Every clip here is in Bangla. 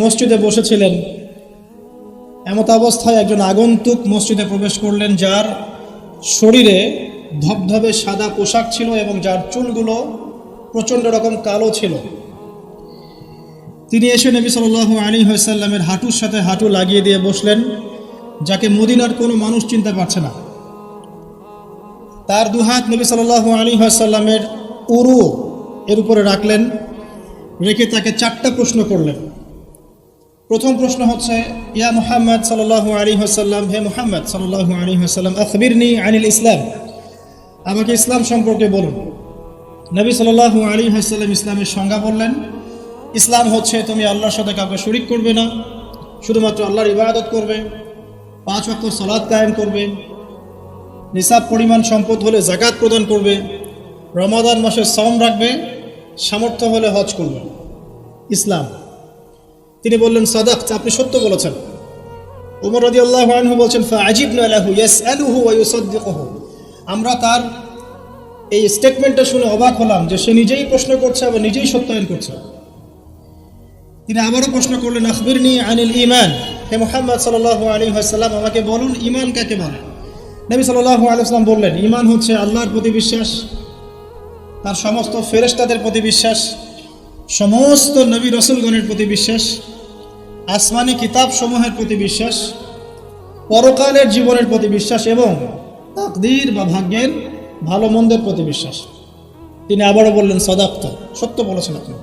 মসজিদে বসেছিলেন, এমত অবস্থায় একজন আগন্তুক মসজিদে প্রবেশ করলেন, যার শরীরে ধবধবে সাদা পোশাক ছিল এবং যার চুলগুলো প্রচণ্ড রকম কালো ছিল। তিনি এসে নবী সাল্লাল্লাহু আলাইহি ওয়াসাল্লামের হাঁটুর সাথে হাঁটু লাগিয়ে দিয়ে বসলেন, যাকে মদিনার কোনো মানুষ চিনতে পারছে না। তার দুহাত নবী সাল্লাল্লাহু আলাইহি ওয়াসাল্লামের উরু এর উপরে রাখলেন, রেখে তাকে 4টা প্রশ্ন করলেন। প্রথম প্রশ্ন হচ্ছে, ইয়া মুহাম্মদ সাল্লাল্লাহু আলাইহি ওয়াসাল্লাম, হে মুহাম্মদ সাল্লাল্লাহু আলাইহি ওয়াসাল্লাম, আখবিরনি আনিল ইসলাম, আমাকে ইসলাম সম্পর্কে বলুন। নবী সাল্লাল্লাহু আলাইহি ওয়াসাল্লাম ইসলামের সংজ্ঞা বললেন, ইসলাম হচ্ছে তুমি আল্লাহর সাথে কাউকে শরীক করবে না, শুধুমাত্র আল্লাহর ইবাদত করবে, 5 ওয়াক্ত সালাত কায়েম করবে, নিসাব পরিমাণ সম্পদ হলে যাকাত প্রদান করবে, রমাদান মাসে সওম রাখবে, সামর্থ্য হলে হজ করবে। ইসলাম। তিনি বললেন, সাদাকতা, আপনি সত্য বলেছেন। ওমর রাদিয়াল্লাহু আনহু বলছেন, ফাআজিবনা লাহু ইয়াসআলুহু ওয়া ইউসাদ্দিকুহু, আমরা তার এই স্টেটমেন্টটা শুনে অবাক হলাম যে সে নিজেই প্রশ্ন করছে এবং নিজেই সত্যায়ন করছে। তিনি আবারও প্রশ্ন করলেন, আখবিরনি আনিল ঈমান, হে মুহাম্মদ সাল্লাল্লাহু আলাইহি ওয়াসাল্লাম, আমাকে বলুন ঈমান কাকে বলে। নবী সাল্লাল্লাহু আলাইহি ওয়াসাল্লাম বললেন, ঈমান হচ্ছে আল্লাহর প্রতি বিশ্বাস, তার সমস্ত ফেরেশতাদের প্রতি বিশ্বাস, সমস্ত নবী রাসূলগণের প্রতি বিশ্বাস, আসমানি কিতাব সমূহের প্রতি বিশ্বাস, পরকালের জীবনের প্রতি বিশ্বাস এবং তাকদীর বা ভাগ্যের ভালো মন্দের প্রতি বিশ্বাস। তিনি আবারও বললেন, সাদাকতা, সত্য বলেছেন আপনি।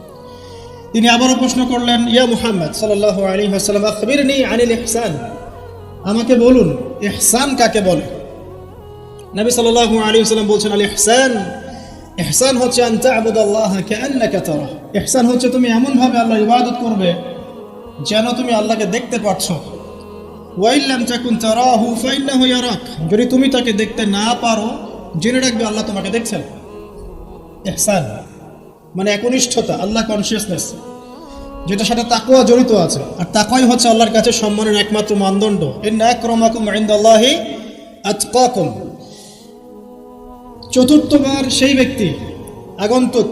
তিনি আবারও প্রশ্ন করলেন, ইয়া মুহাম্মদ সাল্লাল্লাহু আলাইহি ওয়াসাল্লাম, আখবিরনি আনিল ইহসান, আমাকে বলুন ইহসান কাকে বলে। নবী সাল্লাল্লাহু আলাইহি ওয়াসাল্লাম বলছেন, আল ইহসান, ইহসান হচ্ছে আন তা'বুদাল্লাহা কাআন্নাকা তারাহ, ইহসান হচ্ছে তুমি এমনভাবে আল্লাহর ইবাদত করবে যেন তুমি আল্লাহকে দেখতে পাচ্ছ। ওয়া ইল্লাম তাকুন তারাহু ফাইন্নাহু ইয়ারাক, যদি তুমি তাকে দেখতে না পারো জেনে রাখবে আল্লাহ তোমাকে দেখছেন। ইহসান মানে একনিষ্ঠতা, আল্লাহ কনসিয়াসনেস, যেটা সাথে তাকওয়া জড়িত আছে। আর তাকওয়াই হচ্ছে আল্লাহর কাছে সম্মানের একমাত্র মানদণ্ড। ইন্না আকরামাকুম ইনদাল্লাহি আতকাকুম। চতুর্থবার সেই ব্যক্তি আগন্তুক,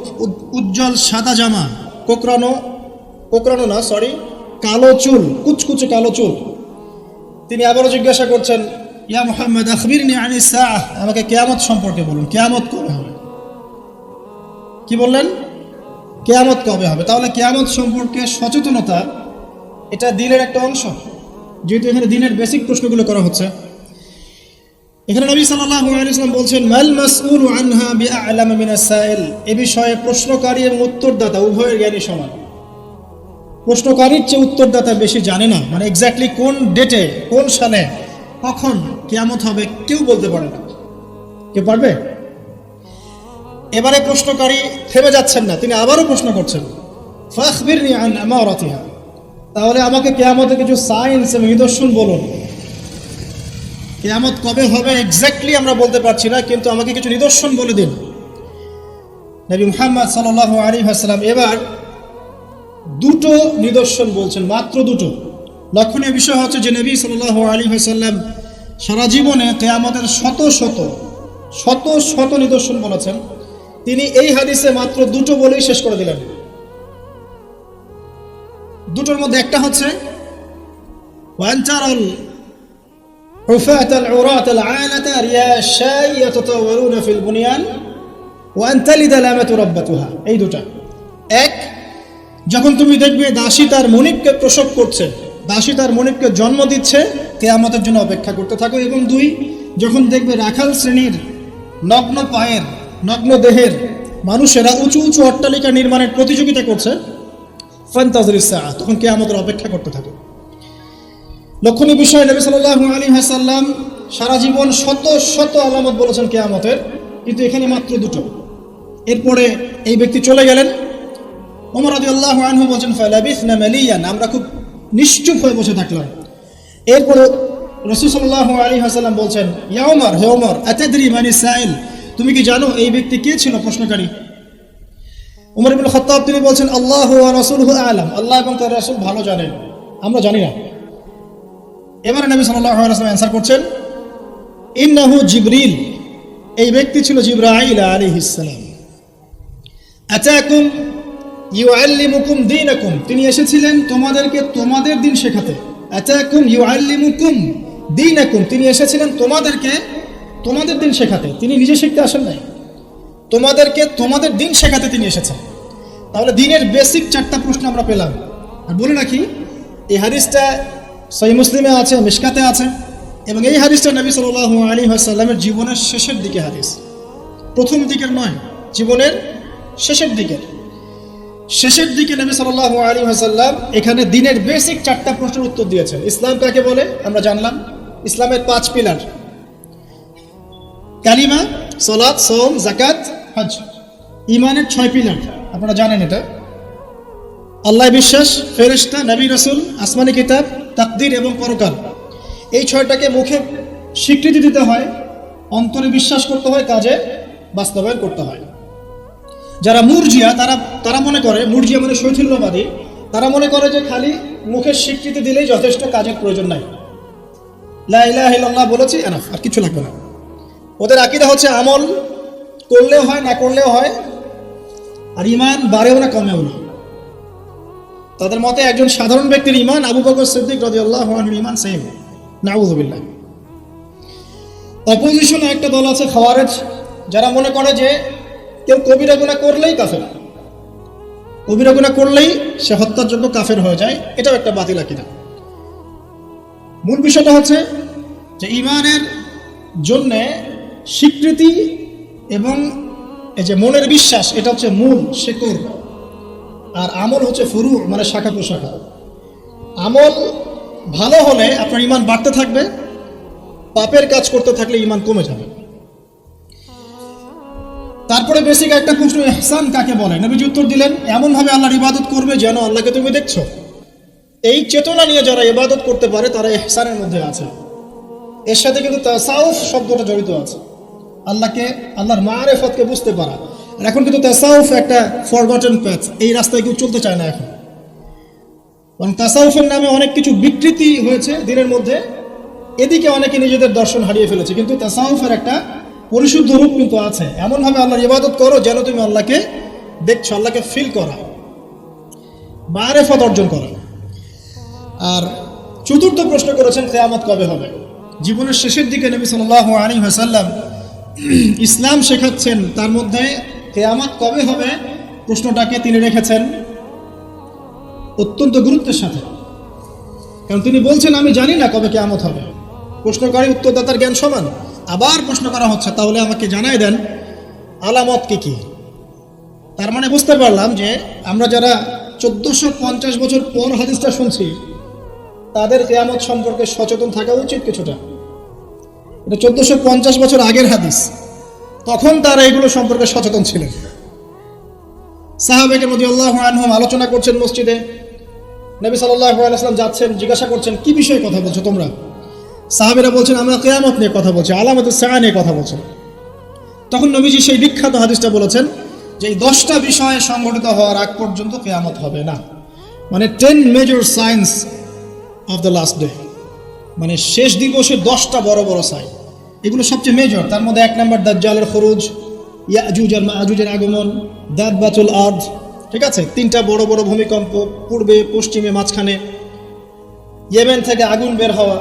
উজ্জ্বল সাদা জামা, কালো চুল, কুচকুচে কালো চুল। তিনি আবারও জিজ্ঞাসা করছেন, ইয়া মুহাম্মদ আখবিরনি আনিস সাআহ, আমাকে কিয়ামত সম্পর্কে বলুন, কিয়ামত কবে হবে। কি বললেন? কিয়ামত কবে হবে। তাহলে কিয়ামত সম্পর্কে সচেতনতা এটা দিনের একটা অংশ, যেহেতু এখানে দিনের বেসিক প্রশ্নগুলো করা হচ্ছে। এখানে নবী সাল্লাল্লাহু আলাইহি ওয়াসাল্লাম বলছেন, মাল মাসউলু আনহা বিআ'লাম মিনাস সাইল, এই বিষয়ে প্রশ্নকারী এবং উত্তরদাতা উভয়ের জ্ঞানী সমান। প্রশ্নকারীর চেয়ে উত্তরদাতা বেশি জানে না, মানে এক্স্যাক্টলি কোন ডেটে, কোন সালে, কখন কিয়ামত হবে কেউ বলতে পারে না। কেউ পারবে? এবারে প্রশ্নকারী থেমে যাচ্ছেন না, তিনি আবারও প্রশ্ন করছেন, ফাখবিরনি আন আমারাতিহা, তাহলে আমাকে কিয়ামতের কিছু সাইন্স এবং নিদর্শন বলুন। কিয়ামত কবে হবে এক্স্যাক্টলি আমরা বলতে পারছি না, কিন্তু আমাকে কিছু নিদর্শন বলে দিন। নবী মুহাম্মদ সাল্লাল্লাহু আলাইহি ওয়াসাল্লাম এবার 2টো নিদর্শন বলছেন, মাত্র 2টো। লক্ষণীয় বিষয় হচ্ছে যে নবী সাল্লাল্লাহু আলাইহি ওয়াসাল্লাম সারা জীবনে কিয়ামতের শত শত নিদর্শন বলেছেন, তিনি এই হাদিসে মাত্র 2টো বলেই শেষ করে দিলেন। 2টোর মধ্যে একটা হচ্ছে, ওয়ান তারাল হুফাতাল উরাতাল আলাতা রিয়াশাই ইয়াতাতাওয়ারুনা ফিল বুনিয়ান ওয়া আন তালিদাল আমাতু রাব্বাতুহা। এই 2টা। এক, যখন তুমি দেখবে দাসী তার মনিককে প্রসব করছে, দাসী তার মনিককে জন্ম দিচ্ছে, কিয়ামতের জন্য অপেক্ষা করতে থাকো। এবং 2, যখন দেখবে রাখাল শ্রেণীর নগ্ন পায়ের, নগ্ন দেহের মানুষেরা উঁচু উঁচু অট্টালিকা নির্মাণের প্রতিযোগিতা করছে, ফান্তাযিরিস সাআহ, তখন কিয়ামতের অপেক্ষা করতে থাকো। লক্ষণীয় বিষয়, নবী সাল্লাল্লাহু আলাইহি ওয়াসাল্লাম সারা জীবন শত শত আলামত বলেছেন কিয়ামতের, কিন্তু এখানে মাত্র 2টো। এরপরে এই ব্যক্তি চলে গেলেন। ওমর রাদিয়াল্লাহু আনহু বলেন, ফালাবিসনা মালিয়ান, আমরা খুব নিশ্চুপ হয়ে বসে থাকলাম। এরপরে রাসূল সাল্লাল্লাহু আলাইহি ওয়াসাল্লাম বলছেন, ইয়া ওমর, হে ওমর, আতাদরি মানিস সাইল, তুমি কি জানো এই ব্যক্তি কে ছিল প্রশ্নকারী। ওমর ইবনে খাত্তাব তিনি বলছেন, আল্লাহু ওয়া রাসূলুহু আ'লাম, আল্লাহ এবং তার রাসূল ভালো জানেন, আমরা জানি না। এবারে নবী সাল্লাল্লাহু আলাইহি ওয়াসাল্লাম অ্যানসার করছেন, ইন্নাহু জিবরিল, এই ব্যক্তি ছিল জিবরাইল আলাইহিস সালাম। আতাকুম ইউআল্লিমুকুম দীনাকুম, তিনি এসেছিলেন তোমাদেরকে তোমাদের দিন শেখাতে। আতাকুম ইউআল্লিমুকুম দীনাকুম, তিনি এসেছিলেন তোমাদেরকে তোমাদের দিন শেখাতে, তিনি নিজে শিখতে আসেন নাই, তোমাদেরকে তোমাদের দিন শেখাতে তিনি এসেছেন। তাহলে দিনের বেসিক 4টা প্রশ্ন আমরা পেলাম। আর বলে রাখি, এই হাদিসটা সহিহ মুসলিমে আছে, মিশকাতে আছে, এবং এই হাদিসটা নবী সাল্লাল্লাহু আলাইহি ওয়াসাল্লামের জীবনের শেষের দিকে হাদিস, প্রথম দিকের নয়, জীবনের শেষের দিকে নবী সাল্লাল্লাহু আলাইহি ওয়াসাল্লাম এখানে দিনের বেসিক 4টা প্রশ্নের উত্তর দিয়েছেন। ইসলাম কাকে বলে আমরা জানলাম, ইসলামের 5 পিলার, কালিমা, সালাত, সাওম, যাকাত, হজ। ঈমানের 6 পিলার আপনারা জানেন, এটা আল্লাহ বিশ্বাস, ফেরেশতা, নবী রাসূল, আসমানি কিতাব, তাকদীর এবং পরকাল। এই 6টাকে মুখে স্বীকৃতি দিতে হয়, অন্তরে বিশ্বাস করতে হয়, কাজে বাস্তবায়ন করতে হয়। যারা মুরজিয়া তারা মনে করে, মুরজিয়া মানে শৈথিল্যবাদী, তারা মনে করে যে খালি মুখের স্বীকৃতি দিলেই যথেষ্ট, কাজের প্রয়োজন নাই, লা ইলাহা ইল্লাল্লাহ বলেছি এনাফ, আর কিছু লাগবে না। ওদের আকীদা হচ্ছে আমল করলেও হয়, না করলেও হয়, আর ঈমান বাড়েও না কমেও না। তাদের মতে একজন সাধারণ ব্যক্তির ঈমান আবু বকর সিদ্দিক রাদিয়াল্লাহু আনহুর ঈমান সেম, নাউযুবিল্লাহ। অপোজিশনে একটা দল আছে খাওয়ারেজ, যারা মনে করে যে কেউ কবিরা গুনাহ করলেই কাফের, কবিরা গুনাহ করলেই সে হত্যার যোগ্য কাফের হয়ে যায়, এটাও একটা বাতিল আকীদা। মূল বিষয়টা হচ্ছে যে ঈমানের জন্যে স্বীকৃতি এবং এই যে মনের বিশ্বাস, এটা হচ্ছে মূল শেকড়, আর আমল হচ্ছে ফুরু, মানে শাখা প্রশাখা। আমল ভালো হলে আপনার ঈমান বাড়তে থাকবে, পাপের কাজ করতে থাকলে ঈমান কমে যাবে। তারপরে বেসিক একটা প্রশ্ন, ইহসান কাকে বলে? নবীজি উত্তর দিলেন, এমনভাবে আল্লাহর ইবাদত করবে যেন আল্লাহকে তুমি দেখছো। এই চেতনা নিয়ে যারা ইবাদত করতে পারে তারা ইহসানের মধ্যে আছে। এর সাথে কিন্তু তাসাউফ শব্দটা জড়িত আছে, আল্লাহর মারিফতকে বুঝতে পারা। আর এখন কিন্তু তাসাউফ একটা ফরগটেন প্যাথ, এই রাস্তায় কেউ চলতে চায় না এখন, কারণ তাসাউফের নামে অনেক কিছু বিকৃতি হয়েছে দিনের মধ্যে, এদিকে অনেকে নিজেদের দর্শন হারিয়ে ফেলেছে। কিন্তু তাসাউফের একটা পরিশুদ্ধ রূপ কিন্তু আছে, এমনভাবে আল্লাহর ইবাদত করো যেন তুমি আল্লাহকে দেখছো, আল্লাহকে ফিল করা, মারিফত অর্জন করা। আর চতুর্থ প্রশ্ন করেছেন কিয়ামত কবে হবে। জীবনের শেষের দিকে নবী সাল্লাল্লাহু আলাইহি ওয়াসাল্লাম ইসলাম শেখাচ্ছেন, তার মধ্যে কিয়ামত কবে হবে প্রশ্নটাকে তিনি রেখেছেন অত্যন্ত গুরুত্বের সাথে, কারণ তিনি বলছেন আমি জানি না কবে কিয়ামত হবে। প্রশ্নকারী উত্তরদাতার জ্ঞান সমান, আবার প্রশ্ন করা হচ্ছে তাহলে আমাকে জানাই দেন আলামত কি। তার মানে বুঝতে পারলাম যে আমরা যারা 1450 বছর পর হাদিসটা শুনছি, তাদের কিয়ামত সম্পর্কে সচেতন থাকা উচিত কিছুটা। এটা 1450 বছর আগের হাদিস, তখন তারা এগুলো সম্পর্কে সচেতন ছিলেন। সাহাবায়ে রাদিয়াল্লাহু আনহুম আলোচনা করছেন মসজিদে, নবী সাল্লাল্লাহু আলাইহি ওয়াসাল্লাম যাচ্ছেন, জিজ্ঞাসা করছেন কি বিষয়ে কথা বলছো তোমরা? সাহাবীরা বলছেন আমরা কিয়ামত নিয়ে কথা বলছি, আলামাতুস সাআ নিয়ে কথা বলছি। তখন নবীজি সেই বিখ্যাত হাদিসটা বলেছেন যে এই 10টা বিষয়ে সংগঠিত হওয়ার আগ পর্যন্ত কিয়ামত হবে না, মানে 10 major signs of the last day, মানে শেষ দিবসের 10টা বড় বড় সাইন, এগুলো সবচেয়ে মেজর। তার মধ্যে 1 নম্বর দাজ্জালের খুরুজ, ইয়াজুজ আর মাজুজের আগমন, দাব্বাতুল আরদ, ঠিক আছে, 3টা বড় বড় ভূমিকম্প, পূর্বে পশ্চিমে মাঝখানে, ইয়েমেন থেকে আগুন বের হওয়া,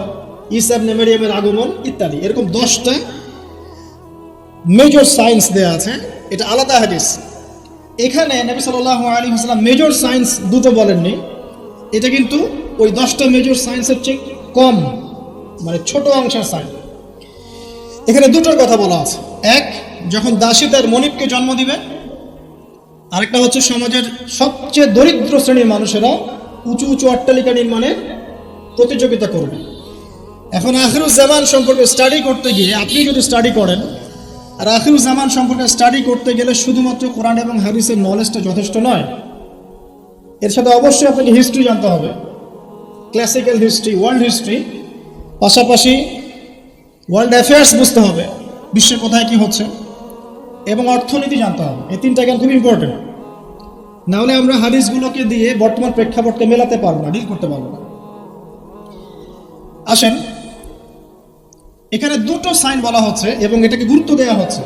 ঈসা ইবনে মারইয়ামের আগমন ইত্যাদি। এরকম 10টা মেজর সায়েন্স দেয়া আছে, এটা আলাদা হাদিস। এখানে নবী সাল্লাল্লাহু আলাইহি ওয়াসাল্লাম মেজর সায়েন্স দুটো বলেননি, এটা কিন্তু ওই 10টা মেজর সায়েন্সের চেয়ে কম, মানে ছোট অংশের সায়েন্স। এখানে দুটোর কথা বলা আছে, এক যখন দাসী তার মনিবকে জন্ম দিবে, আরেকটা হচ্ছে সমাজের সবচেয়ে দরিদ্র শ্রেণীর মানুষেরা উঁচু উঁচু অট্টালিকা নির্মাণের প্রতিযোগিতা করবে। এখন আখিরুজ্জামান সম্পর্কে স্টাডি করতে গিয়ে, আপনি যদি স্টাডি করেন, আর আখিরুজ্জামান সম্পর্কে স্টাডি করতে গেলে শুধুমাত্র কোরআন এবং হাদিসের নলেজটা যথেষ্ট নয়, এর সাথে অবশ্যই আপনাকে হিস্ট্রি জানতে হবে, ক্লাসিক্যাল হিস্ট্রি, ওয়ার্ল্ড হিস্ট্রি, পাশাপাশি ওয়ার্ল্ড অ্যাফেয়ার্স বুঝতে হবে, বিশ্বে কোথায় কি হচ্ছে, এবং অর্থনীতি জানতে হবে। এই 3টা জ্ঞান খুব ইম্পর্টেন্ট, নাহলে আমরা হাদিসগুলোকে দিয়ে বর্তমান প্রেক্ষাপটকে মেলাতে পারবো না, ডিল করতে পারবো না। আসেন, এখানে দুটো সাইন বলা হচ্ছে এবং এটাকে গুরুত্ব দেওয়া হচ্ছে।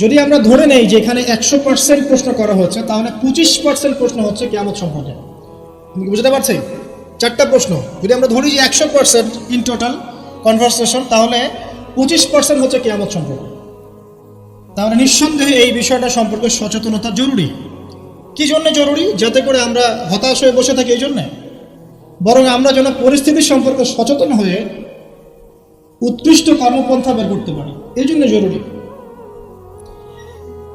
যদি আমরা ধরে নেই যে এখানে 100% প্রশ্ন করা হচ্ছে, তাহলে 25% প্রশ্ন হচ্ছে কিয়ামত সম্পর্কে। তুমি কি বুঝতে পারছি? 4টা প্রশ্ন যদি আমরা ধরি যে 100% ইন টোটাল কনভারসেশন, তাহলে 25% হচ্ছে কিয়ামত সম্পর্কে। তাহলে নিঃসন্দেহে এই বিষয়টা সম্পর্কে সচেতনতা জরুরি। কি জন্য জরুরি? যাতে করে আমরা হতাশ হয়ে বসে থাকি এই জন্যে, বরং আমরা যেন পরিস্থিতি সম্পর্কে সচেতন হয়ে উৎকৃষ্ট কর্মপন্থা বের করতে পারি, এই জন্য জরুরি।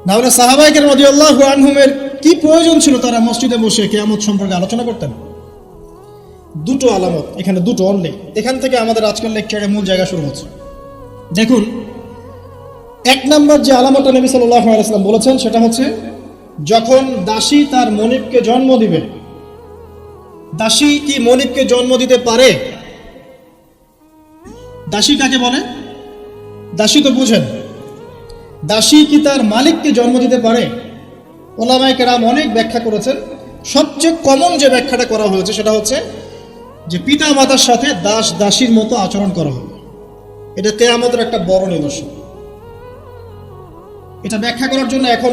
নাহলে সাহাবায়ে কেরাম রাদিয়াল্লাহু আনহুমের কি প্রয়োজন ছিল তারা মসজিদে বসে কিয়ামত সম্পর্কে আলোচনা করতেন? দুটো আলামত, এখানে দুটো অনলি। এখান থেকে আমাদের আজকের লেকচারের মূল জায়গা শুরু হচ্ছে। দেখুন, 1 নম্বর যে আলামতটা নবী সাল্লাল্লাহু আলাইহি ওয়াসাল্লাম বলেছেন সেটা হচ্ছে যখন দাসী তার মনিবকে জন্ম দিবে। দাসী কি মনিবকে জন্ম দিতে পারে? দাসী কাকে বলে? দাসী তো বুঝেন। দাসী কি তার মালিককে জন্ম দিতে পারে? ওলামায়ে কেরাম অনেক ব্যাখ্যা করেছেন। সবচেয়ে কমন যে ব্যাখ্যাটা করা হয়েছে সেটা হচ্ছে যে পিতা মাতার সাথে দাস দাসীর মতো আচরণ করা হবে। এটা কিয়ামতের একটা বড় নিদর্শন। এটা ব্যাখ্যা করার জন্য এখন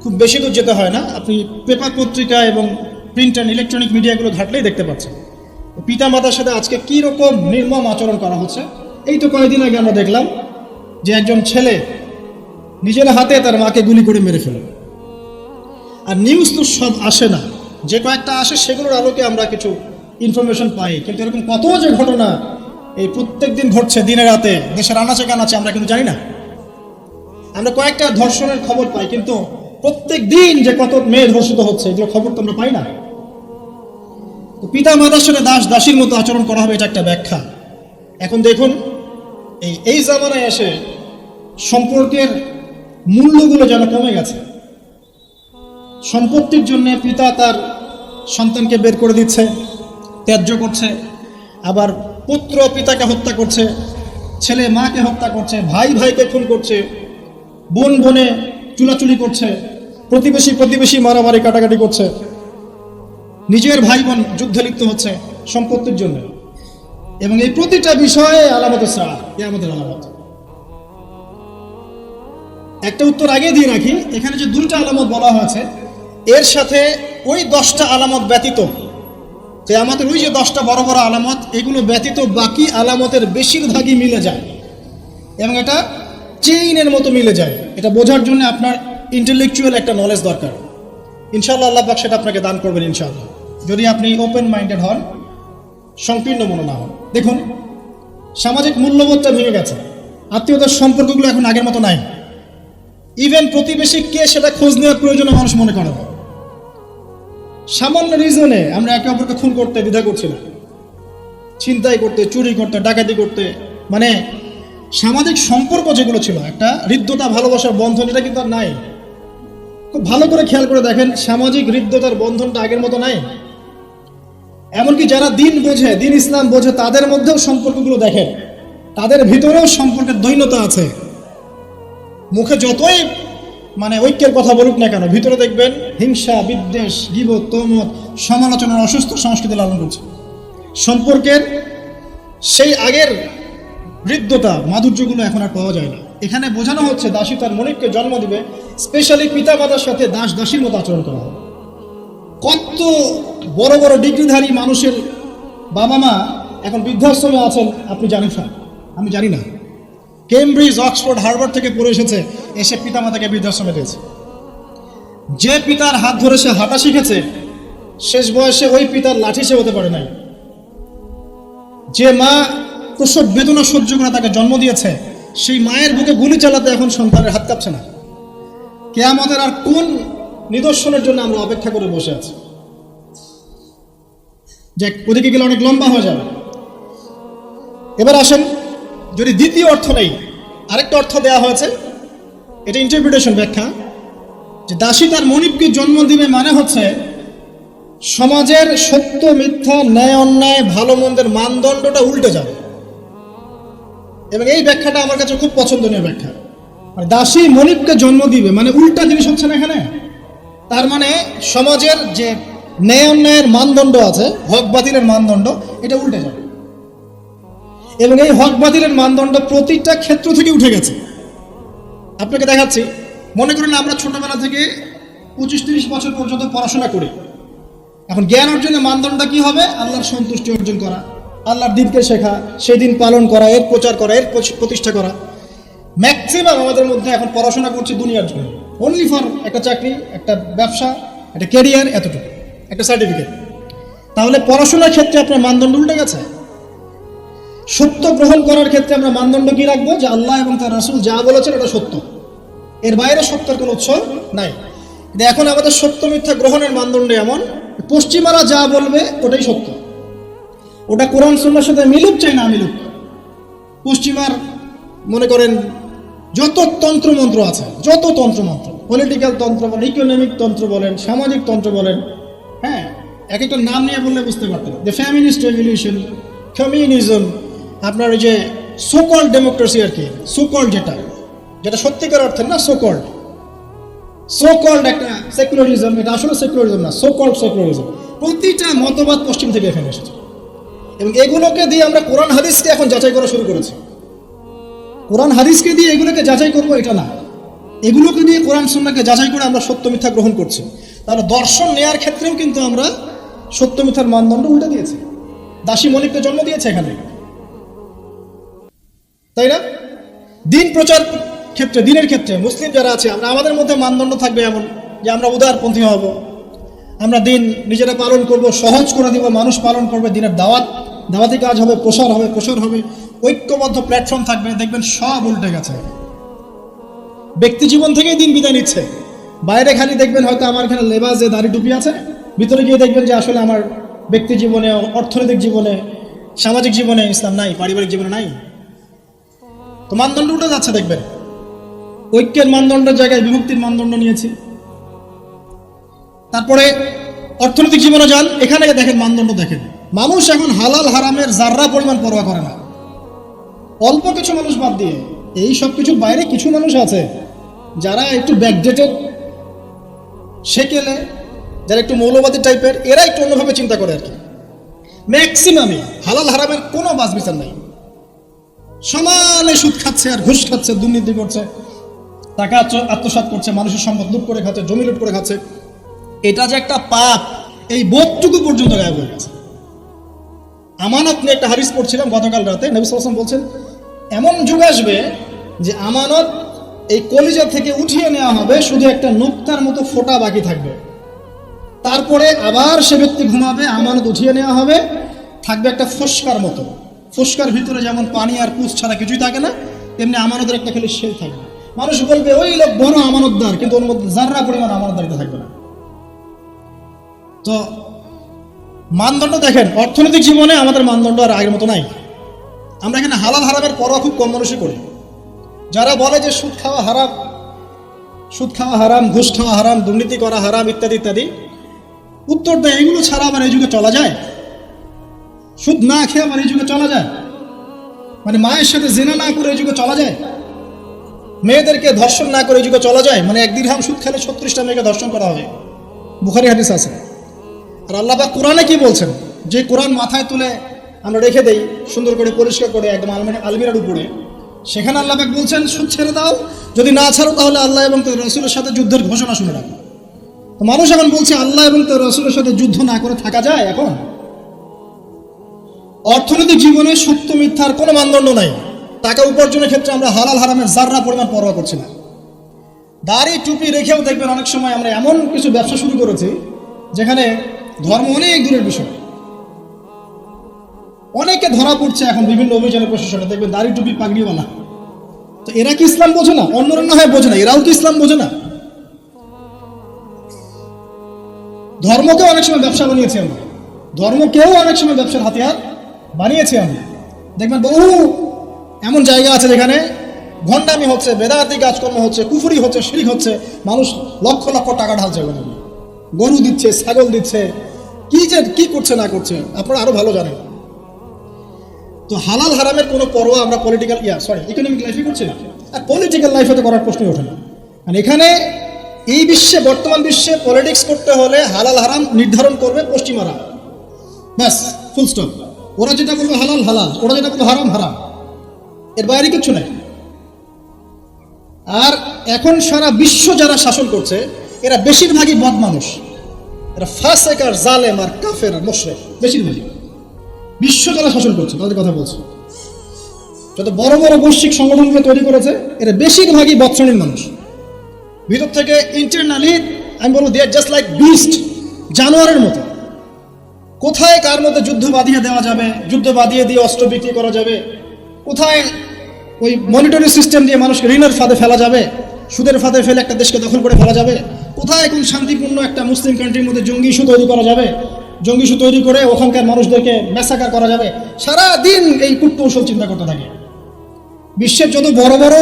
খুব বেশি দূর যেতে হয় না, আপনি পেপার পত্রিকা এবং প্রিন্ট অ্যান্ড ইলেকট্রনিক মিডিয়াগুলো ঘাটলেই দেখতে পাচ্ছেন পিতা মাতার সাথে আজকে কী রকম নির্মম আচরণ করা হচ্ছে। এই তো কয়েকদিন আগে আমরা দেখলাম যে একজন ছেলে নিজের হাতে তার মাকে গুলি করে মেরে ফেলে। আর নিউজ তো সব আসে না, যে কয়েকটা আসে সেগুলোর আলোকে আমরা কিছু ইনফরমেশন পাই, কিন্তু এরকম কত যে ঘটনা এই প্রত্যেক দিন ঘটছে দিনে রাতে দেশের আনাচে কানাচে আমরা কিন্তু জানি না। আমরা কয়েকটা ধর্ষণের খবর পাই, কিন্তু প্রত্যেক দিন যে কত মেয়ে ধর্ষিত হচ্ছে এগুলো খবর তো আমরা পাই না। পিতা মাতার সাথে দাস দাসীর মতো আচরণ করা হবে, এটা একটা ব্যাখ্যা। এখন দেখুন, এই জামানায় এসে সম্পর্কের মূল্যগুলো যেন কমে গেছে। সম্পত্তির জন্য পিতা তার সন্তানকে বের করে দিচ্ছে, ত্যায্য করছে, আবার পুত্র পিতাকে হত্যা করছে, ছেলে মাকে হত্যা করছে, ভাই ভাইকে খুন করছে, বোন বোনে চুলাচুলি করছে, প্রতিবেশী প্রতিবেশী মারামারি কাটাকাটি করছে, নিজের ভাই বোন যুদ্ধে লিপ্ত হচ্ছে সম্পত্তির জন্য। এবং এই প্রতিটা বিষয়ে আলামতের সারা, কিয়ামতের আলামত। একটা উত্তর আগে দিয়ে রাখি, এখানে যে 2টা আলামত বলা হয়েছে এর সাথে ওই 10টা আলামত ব্যতীত, যে আমাদের ওই যে 10টা বড় বড় আলামত, এগুলো ব্যতীত বাকি আলামতের বেশিরভাগই মিলে যায় এবং এটা চেইনের মতো মিলে যায়। এটা বোঝার জন্য আপনার ইন্টেলেকচুয়াল একটা নলেজ দরকার। ইনশাআল্লাহ আল্লাহ পাক সেটা আপনাকে দান করবেন ইনশাআল্লাহ, যদি আপনি ওপেন মাইন্ডেড হন, সংকীর্ণ মনে না হন। দেখুন, সামাজিক মূল্যবোধটা ভেঙে গেছে, আত্মীয়তার সম্পর্কগুলো এখন আগের মতো নাই। ইভেন প্রতিবেশী কে সেটা খোঁজ নেওয়ার প্রয়োজনে মানুষ মনে করে না। সামান্য রিজনে আমরা একে অপরকে খুন করতে দ্বিধা করছি না, ছিনতাই করতে, চুরি করতে, ডাকাতি করতে। মানে সামাজিক সম্পর্ক যেগুলো ছিল, একটা হৃদ্যতা ভালোবাসার বন্ধন, এটা কিন্তু আর নাই। খুব ভালো করে খেয়াল করে দেখেন, সামাজিক হৃদ্যতার বন্ধনটা আগের মতো নাই। এমনকি যারা দিন বোঝে, দিন ইসলাম বোঝে, তাদের মধ্যেও সম্পর্কগুলো দেখেন, তাদের ভিতরেও সম্পর্কের দৈন্যতা আছে। মুখে যতই ঐক্যের কথা বলুক না কেন, ভিতরে দেখবেন হিংসা, বিদ্বেষ, গীবত, তহমত, সমালোচনার অসুস্থ সংস্কৃতি লালন করছে। সম্পর্কের সেই আগের হৃদ্যতা, মাধুর্যগুলো এখন আর পাওয়া যায় না। এখানে বোঝানো হচ্ছে দাসী তার মনিবকে জন্ম দিবে, স্পেশালি পিতা মাতার সাথে দাস দাসীর মতো আচরণ করা হবে। কত বড় বড় ডিগ্রিধারী মানুষের বাবা মা এখন বৃদ্ধাশ্রমে আছেন আপনি জানেন না? আমি জানি না। কেমব্রিজ, অক্সফোর্ড, হার্ভার্ড থেকে পড়ে এসেছে, এসে পিতা মাতাকে বৃদ্ধাশ্রমে দিয়েছে। যে পিতার হাত ধরে সে হাঁটা শিখেছে, শেষ বয়সে ওই পিতার লাঠি সে হতে পারে নাই। যে মা প্রসব বেদনা সহ্য করে তাকে জন্ম দিয়েছে, সেই মায়ের বুকে গুলি চালাতে এখন সন্তানের হাত কাঁপছে না। কিয়ামতের আর কোন নিদর্শনের জন্য আমরা অপেক্ষা করে বসে আছি? যে ওদিকে গেলে অনেক লম্বা হয়ে যাবে। এবার আসেন, যদি দ্বিতীয় অর্থ নেই, আরেকটা অর্থ দেওয়া হয়েছে, এটা ইন্টারপ্রিটেশন, ব্যাখ্যা, যে দাসী তার মনিবকে জন্ম দিবে মানে হচ্ছে সমাজের সত্য মিথ্যা, ন্যায় অন্যায়, ভালো মন্দের মানদণ্ডটা উল্টে যাবে। এবং এই ব্যাখ্যাটা আমার কাছে খুব পছন্দনীয় ব্যাখ্যা। দাসী মনিবকে জন্ম দিবে মানে উল্টা জিনিস হচ্ছে না এখানে। তার মানে সমাজের যে ন্যায় অন্যায়ের মানদণ্ড আছে, হক বাতিলের মানদণ্ড, এটা উল্টে যাবে। এবং এই হক বাতিলের মানদণ্ড প্রতিটা ক্ষেত্র থেকে উঠে গেছে। আপনাকে দেখাচ্ছি, মনে করেন আমরা ছোটবেলা থেকে 25-30 বছর পর্যন্ত পড়াশোনা করি। এখন জ্ঞান অর্জনের মানদণ্ডটা কি হবে? আল্লাহর সন্তুষ্টি অর্জন করা, আল্লাহর দিনকে শেখা, সেই দিন পালন করা, এর প্রচার করা, এর প্রতিষ্ঠা করা। ম্যাক্সিমাম আমাদের মধ্যে এখন পড়াশোনা করছে দুনিয়ার জন্য, অনলি ফর একটা চাকরি, একটা ব্যবসা, একটা ক্যারিয়ার, এতটুকু, একটা সার্টিফিকেট। তাহলে পড়াশোনার ক্ষেত্রে আপনার মানদণ্ড উল্টে গেছে। সত্য গ্রহণ করার ক্ষেত্রে আমরা মানদণ্ড কি রাখবো? যে আল্লাহ এবং তার রাসূল যা বলেছেন এটা সত্য, এর বাইরে সত্যের কোনো উৎস নাই। কিন্তু এখন আমাদের সত্য মিথ্যা গ্রহণের মানদণ্ড এমন, পশ্চিমারা যা বলবে ওটাই সত্য, ওটা কোরআন সুন্নাহর সাথে মিলুক চাই না মিলুক। পশ্চিমার মনে করেন যত তন্ত্রমন্ত্র আছে, যত তন্ত্রমন্ত্র, পলিটিক্যাল তন্ত্র বলেন, ইকোনমিক তন্ত্র বলেন, সামাজিক তন্ত্র বলেন, হ্যাঁ, এক একটা নাম নিয়ে বললে বুঝতে পারতেন। যে ফ্যামিনিস্ট রেভলিউশন, কমিউনিজম, আপনার ওই যে সোকল্ড ডেমোক্রেসি আর কি, সোকল্ড যেটা যেটা সত্যিকার অর্থে না, সোকল্ড একটা সেকুলারিজম, এটা আসলে সেকুলারিজম না, সোকল্ড সেকুলারিজম। প্রতিটা মতবাদ পশ্চিম থেকে এখানে এসেছে, এবং এগুলোকে দিয়ে আমরা কোরআন হাদিসকে এখন যাচাই করা শুরু করেছি। কোরআন হাদিসকে দিয়ে এগুলোকে যাচাই করবো এটা না, এগুলোকে দিয়ে কোরআন সুন্নাহকে যাচাই করে আমরা সত্য মিথ্যা গ্রহণ করছি। তাহলে দর্শন নেয়ার ক্ষেত্রেও কিন্তু আমরা সত্য মিথ্যার মানদণ্ড উল্টে দিয়েছি। দাসী মলিককে জন্ম দিয়েছে এখানে, তাই না? দিন প্রচার ক্ষেত্রে, দিনের ক্ষেত্রে মুসলিম যারা আছে, আমরা আমাদের মধ্যে মানদণ্ড থাকবে এমন যে আমরা উদারপন্থী হব, আমরা দিন নিজেরা পালন করব, সহজ করে দিব, মানুষ পালন করবে, দিনের দাওয়াতি কাজ হবে, প্রসার হবে, ঐক্যবদ্ধ প্ল্যাটফর্ম থাকবে। দেখবেন সব উল্টে গেছে। ব্যক্তি জীবন থেকেই দিন বিদায় নিচ্ছে। বাইরে খালি দেখবেন হয়তো আমার এখানে লেবাসে দাড়ি টুপি আছে, ভিতরে গিয়ে দেখবেন যে আসলে আমার ব্যক্তি জীবনে, অর্থনৈতিক জীবনে, সামাজিক জীবনে ইসলাম নাই, পারিবারিক জীবনে নাই। তো মানদণ্ড উঠে যাচ্ছে। দেখবেন ঐক্যের মানদণ্ডের জায়গায় বিভক্তির মানদণ্ড নিয়েছি। তারপরে অর্থনৈতিক জীবনে যান, এখানে দেখেন মানদণ্ড দেখেন, মানুষ এখন হালাল হারামের জাররা পরিমাণ পরোয়া করে না। অল্প কিছু মানুষ বাদ দিয়ে এই সব কিছুর বাইরে কিছু মানুষ আছে যারা একটু ব্যাকডেটেড, সেকেলে, যারা একটু মৌলবাদী টাইপের, এরা একটু অন্যভাবে চিন্তা করে আর কি। ম্যাক্সিমামই হালাল হারামের কোনো বাছ বিচার নাই, সমানে সুদ খাচ্ছে আর ঘুষ খাচ্ছে, দুর্নীতি করছে, টাকা আত্মসাৎ করছে, মানুষের সম্পদ লুট করে খাচ্ছে, জমি লুট করে খাচ্ছে। এটা যে একটা পাপ, এই বোধটুকু পর্যন্ত গায়েব হয়ে গেছে। আমানত নিয়ে একটা হাদিস পড়ছিলাম গতকাল রাতে, নবী সাল্লাল্লাহু আলাইহি ওয়াসাল্লাম বলছেন এমন যুগ আসবে যে আমানত এই কলিজা থেকে উঠিয়ে নেওয়া হবে, শুধু একটা নোক্তার মতো ফোঁটা বাকি থাকবে। তারপরে আবার সে ব্যক্তি ঘুমাবে, আমানত উঠিয়ে নেওয়া হবে, থাকবে একটা ফোস্কার মতো। ফোস্কার ভিতরে যেমন পানি আর পুষ ছাড়া কিছুই থাকে না, তেমনি আমানতের একটা খালি শেল থাকবে। মানুষ বলবে ওই লোক বড় আমানতদার, কিন্তু ওর মধ্যে জাররা পরিমাণ আমানতদারিতা থাকবে না। তো মানদণ্ড দেখেন, অর্থনৈতিক জীবনে আমাদের মানদণ্ড আর আগের মতো নাই। আমরা এখানে হালাল হারামের পরোয়া খুব কম মানুষই করি। যারা বলে যে সুদ খাওয়া হারাম, ঘুষ খাওয়া হারাম, দুর্নীতি করা হারাম, ইত্যাদি ইত্যাদি, উত্তর দেয় এগুলো ছাড়া আবার এই যুগে চলা যায়? সুদ না খেয়ে আবার এই যুগে চলা যায়? মানে মায়ের সাথে জিনা না করে এই যুগে চলা যায়? মেয়েদেরকে ধর্ষণ না করে এই যুগে চলা যায়? মানে 1 দিরহাম সুদ খেলে 36টা মেয়েকে ধর্ষণ করা হবে, বুখারী হাদিস আছে। আর আল্লাহ পাক কোরআনে কি বলছেন? যে কোরআন মাথায় তুলে আমরা রেখে দেই সুন্দর করে পরিষ্কার করে একদম আলমিরার উপরে, সেখানে আল্লাহ পাক বলছেন সুদ ছেড়ে দাও, যদি না ছাড়ো তাহলে আল্লাহ এবং তার রাসূলের সাথে যুদ্ধের ঘোষণা শুনে রাখো। তো মানুষ এখন বলছে আল্লাহ এবং তার রাসূলের সাথে যুদ্ধ না করে থাকা যায়? এখন অর্থনৈতিক জীবনে সত্য মিথ্যার কোনো মানদণ্ড নাই। টাকা উপার্জনের ক্ষেত্রে আমরা হালাল হারামের জাররা পরিমাণ পরোয়া করছি না। দাড়ি টুপি রেখেও দেখবেন অনেক সময় আমরা এমন কিছু ব্যবসা শুরু করেছি যেখানে ধর্ম অনেক দূরের বিষয়। অনেকে ধরা পড়ছে এখন বিভিন্ন অভিযানের প্রশাসনে, দেখবেন দাড়ি টুপি পাগড়িওয়ালা। তো এরা কি ইসলাম বোঝে না? অন্যরা না হয় বোঝে না, এরাও কি ইসলাম বোঝে না? ধর্মকেও অনেক সময় ব্যবসা বানিয়েছি আমরা, ধর্মকেও অনেক সময় ব্যবসার হাতিয়ার বানিয়েছি আমরা। দেখবেন বহু এমন জায়গা আছে যেখানে ভণ্ডামি হচ্ছে, বেদাতি কাজকর্ম হচ্ছে, কুফরি হচ্ছে, শিরক হচ্ছে, মানুষ লক্ষ লক্ষ টাকা ঢালছে, গরু দিচ্ছে, ছাগল দিচ্ছে, কি করছে না করছে আপনারা আরো ভালো জানেন। তো হালাল হারামের কোনো পরোয়া আমরা ইকোনমিক লাইফে করছি না, আর পলিটিক্যাল লাইফে তো করার প্রশ্নই ওঠে না। আর এখানে এই বিশ্বে, বর্তমান বিশ্বে পলিটিক্স করতে হলে হালাল হারাম নির্ধারণ করবে পশ্চিমারা, ব্যাস, ফুল স্টপ। ওরা যেটা বলবে হালাল হালাল, ওরা যেটা বলবে হারাম হারাম, এর বাইরে কিচ্ছু নাই। আর এখন সারা বিশ্ব যারা শাসন করছে এরা বেশিরভাগই বদ মানুষ, এরা ফাসেক আর জালেম আর কাফের আর মুশরিক, বেশিরভাগই বিশ্ব যারা শাসন করছে তাদের কথা বলছে। যত বড় বড় বৈশ্বিক সংগঠনগুলো তৈরি করেছে এরা বেশিরভাগই বদ শ্রেণীর মানুষ। ভিতর থেকে ইন্টারনালি আমি বলবো দে আর জাস্ট লাইক বিস্ট, জানোয়ারের মতো। কোথায় কার মধ্যে যুদ্ধ বাঁধিয়ে দেওয়া যাবে, যুদ্ধ বাঁধিয়ে দিয়ে অস্ত্র বিক্রি করা যাবে, কোথায় ওই মনিটরিং সিস্টেম দিয়ে মানুষকে ঋণের ফাঁদে ফেলা যাবে, সুদের ফাঁদে ফেলে একটা দেশকে দখল করে ফেলা যাবে, কোথায় এখন শান্তিপূর্ণ একটা মুসলিম কান্ট্রির মধ্যে জঙ্গি ইস্যু তৈরি করা যাবে, জঙ্গি ইস্যু তৈরি করে ওখানকার মানুষদেরকে ম্যাসাকার করা যাবে, সারাদিন এই কূটকৌশল চিন্তা করতে থাকে। বিশ্বের যত বড় বড়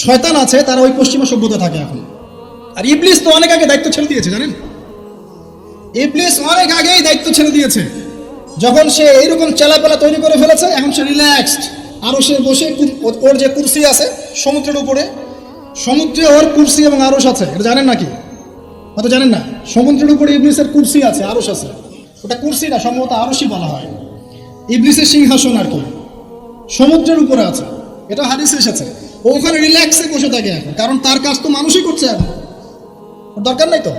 শয়তান আছে তারা ওই পশ্চিমা সভ্যতা থাকে এখন। আর ইবলিস তো অনেক আগে দায়িত্ব ছেড়ে দিয়েছে, জানেন? ইবলিস অনেক আগেই দায়িত্ব ছেড়ে দিয়েছে। যখন সে এইরকম চেলাপেলা তৈরি করে ফেলেছে, এখন সে রিল্যাক্সড। আরো সে বসে ওর যে কুরসি আছে সমুদ্রের উপরে, সমুদ্রে ওর কুরসি এবং আরশ আছে, এটা জানেন নাকি? হয়তো জানেন না। সমুদ্রের উপরে ইবলিসের কুরসি আছে, আরশ আছে। ওটা কুরসি না, সম্ভবত আরশই বলা হয়। ইবলিসের সিংহাসন আর কি সমুদ্রের উপরে আছে, এটা হাদিসে এসেছে। ওখানে রিল্যাক্সে বসে থাকে এখন, কারণ তার কাজ তো মানুষই করছে এখন, দরকার নাই তো।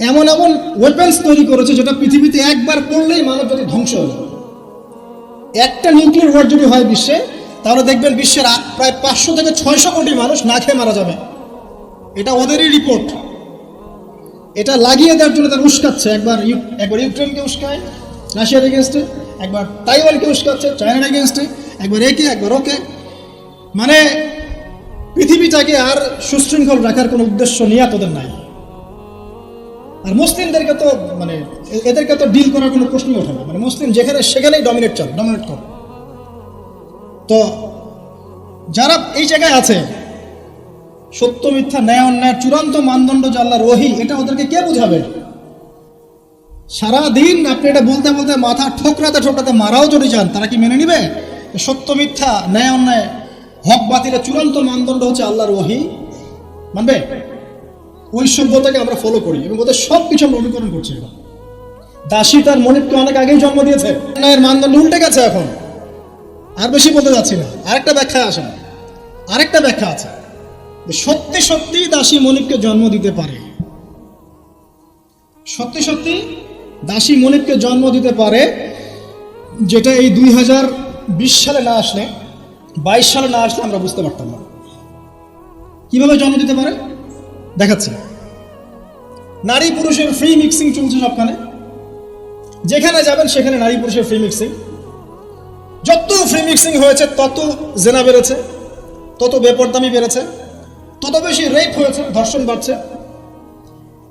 এমন এমন ওয়েপেন্স তৈরি করেছে যেটা পৃথিবীতে একবার পড়লেই মানব জাতি ধ্বংস হয়ে যাবে। একটা নিউক্লিয়ার ওয়ার যদি হয় বিশ্বে, তাহলে দেখবেন বিশ্বের প্রায় 500 থেকে 600 কোটি মানুষ না খেয়ে মারা যাবে। এটা ওদেরই রিপোর্ট। এটা লাগিয়ে দেওয়ার জন্য তারা উস্কাচ্ছে। একবার ইউক্রেনকে উস্কায় রাশিয়ার এগেনস্টে, একবার তাইওয়ানকে উস্কাচ্ছে চায়নার এগেনস্টে, একবার একে একবার ওকে। মানে পৃথিবীটাকে আর সুশৃঙ্খল রাখার কোনো উদ্দেশ্য নিয়ে তোদের নাই। আর মুসলিমদেরকে তো মানে এদেরকে তো ডিল করার কোনো প্রশ্নই ওঠে না। মানে মুসলিম যেখানে সেখানেই ডমিনেট করে। তো যারা এই জায়গায় আছে, সত্য মিথ্যা ন্যায় অন্যায়ের চূড়ান্ত মানদণ্ড যে আল্লাহর ওহী, এটা ওদেরকে কে বুঝাবে? সারাদিন আপনি এটা বলতে বলতে মাথা ঠোকরাতে মারাও যদি চান, তারা কি মেনে নিবে? সত্য মিথ্যা ন্যায় অন্যায় হক বাতিলের চূড়ান্ত মানদণ্ড হচ্ছে আল্লাহর ওহী, মানবে? ওই সভ্যতাকে আমরা ফলো করি এবং ওদের সব কিছু আমরা অনুকরণ করছি। দাসী তার মনিবকে অনেক আগেই জন্ম দিয়েছে। ন্যায়ের মানদণ্ড উল্টে গেছে এখন। আর বেশি বলতে যাচ্ছি না, আরেকটা ব্যাখ্যা আসে না, আরেকটা ব্যাখ্যা আছে। সত্যি সত্যি দাসী মনিবকে জন্ম দিতে পারে, সত্যি সত্যি দাসী মনিবকে জন্ম দিতে পারে, যেটা এই 2020 সালে না আসলে, 22 সালে না আসলে আমরা বুঝতে পারতাম না। কিভাবে জন্ম দিতে পারে দেখাচ্ছি। নারী পুরুষের ফ্রি মিক্সিং চলছে সবখানে, যেখানে যাবেন সেখানে নারী পুরুষের ফ্রি মিক্সিং। যত ফ্রি মিক্সিং হয়েছে তত জেনা বেড়েছে, তত বেপরদামি বেড়েছে, তত বেশি রেপ হয়েছে, ধর্ষণ বাড়ছে।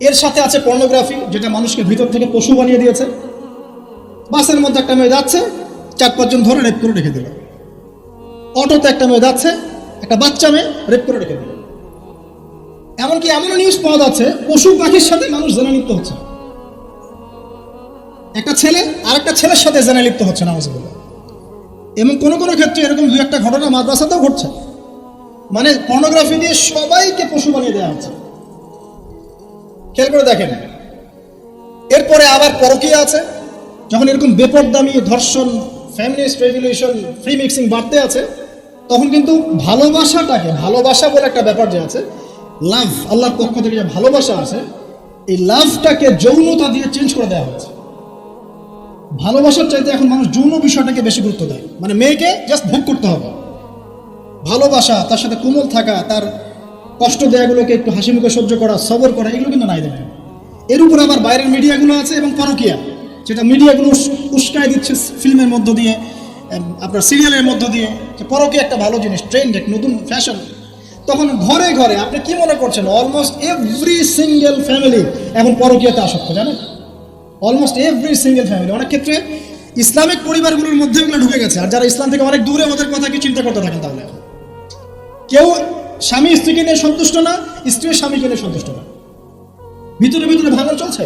এর সাথে আছে পর্নোগ্রাফি, যেটা মানুষকে ভিতর থেকে পশু বানিয়ে দিয়েছে। বাসের মধ্যে একটা মেয়ে যাচ্ছে, 4-5 জন ধরে রেপ করে রেখে দিল। অটোতে একটা মেয়ে যাচ্ছে, একটা বাচ্চা মেয়ে রেপ করে রেখে দিল। এমনকি এমনও নিউজ পাওয়া যাচ্ছে পশু পাখির সাথে মানুষ জেনা লিপ্ত হচ্ছে। একটা ছেলে আর একটা ছেলের সাথে জেনা লিপ্ত হচ্ছে, নাউজুবিল্লাহ। এবং কোনো কোনো ক্ষেত্রে এরকম 2-1টা ঘটনা মাদ্রাসাতেও ঘটছে। মানে পর্নোগ্রাফি দিয়ে সবাইকে পশু বানিয়ে দেওয়া হচ্ছে। খেয়াল করে দেখেন। এরপরে আবার পরকীয়া আছে। যখন এরকম বেপরদামি, ধর্ষণ, ফেমিনিস্ট রেভলিউশন, ফ্রি মিক্সিং বাড়তে আছে, তখন কিন্তু ভালোবাসাটাকে, ভালোবাসা বলে একটা ব্যাপার যে আছে, লাভ, আল্লাহর পক্ষ থেকে যে ভালোবাসা আছে, এই লাভটাকে যৌনতা দিয়ে চেঞ্জ করে দেওয়া হয়েছে। ভালোবাসার চাইতে এখন মানুষ যৌন বিষয়টাকে বেশি গুরুত্ব দেয়। মানে মেয়েকে জাস্ট ভোগ করতে হবে, ভালোবাসা, তার সাথে কোমল থাকা, তার কষ্ট দেয়াগুলোকে একটু হাসি মুখে সহ্য করা, সবর করা, এগুলো কিন্তু নাই দেখেন। এর উপর আবার বাইরের মিডিয়াগুলো আছে এবং পরকীয়া, যেটা মিডিয়াগুলো উস্কায় দিচ্ছে ফিল্মের মধ্য দিয়ে, আপনার সিরিয়ালের মধ্য দিয়ে, যে পরকীয়া একটা ভালো জিনিস, ট্রেন্ড, এক নতুন ফ্যাশন। তখন ঘরে ঘরে আপনি কি মনে করছেন, অলমোস্ট এভরি সিঙ্গেল ফ্যামিলি এখন পরকীয়াতে আসক্ত, জানেন? Almost every single family. অনেক ক্ষেত্রে ইসলামিক পরিবারগুলোর মধ্যে এগুলো ঢুকে গেছে। আর যারা ইসলাম থেকে অনেক দূরে, ওদের কথা কি চিন্তা করতে থাকেন তাহলে? কেউ স্বামী স্ত্রীকে নিয়ে সন্তুষ্ট না, স্ত্রী স্বামীকে নিয়ে সন্তুষ্ট না, ভিতরে ভিতরে ভাঙন চলছে।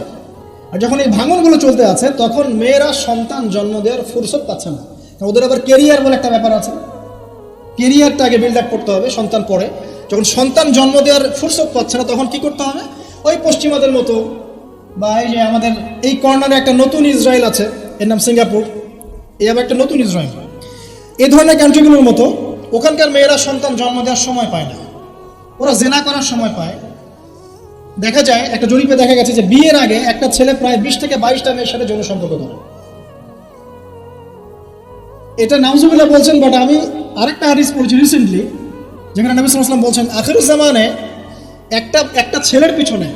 আর যখন এই ভাঙনগুলো চলতে আছে, তখন মেয়েরা সন্তান জন্ম দেওয়ার ফুরসত পাচ্ছে না। ওদের আবার কেরিয়ার বলে একটা ব্যাপার আছে, কেরিয়ারটা আগে বিল্ড আপ করতে হবে, সন্তান পরে। যখন সন্তান জন্ম দেওয়ার ফুরসত পাচ্ছে না, তখন কি করতে হবে? ওই পশ্চিমাদের মতো, বা এই যে আমাদের এই কর্নারে একটা নতুন ইসরায়েল আছে, এর নাম সিঙ্গাপুর, এই আবার একটা নতুন ইসরায়েল, এই ধরনের কান্ট্রিগুলোর মতো ওখানকার মেয়েরা সন্তান জন্ম দেওয়ার সময় পায় না। ওরা জেনা করার সময় পায়। দেখা যায়, একটা জরিপে দেখা গেছে যে বিয়ের আগে একটা ছেলে প্রায় 20 থেকে 22টা মেয়ের সাথে যৌন সম্পর্ক করে। এটা নাউজুবিল্লাহ বলছেন, বাট আমি আরেকটা হাদিস পড়েছি রিসেন্টলি, যেখানে নবী সাল্লাল্লাহু আলাইহি ওয়াসাল্লাম বলছেন আখিরুজ জামানে একটা ছেলের পিছনে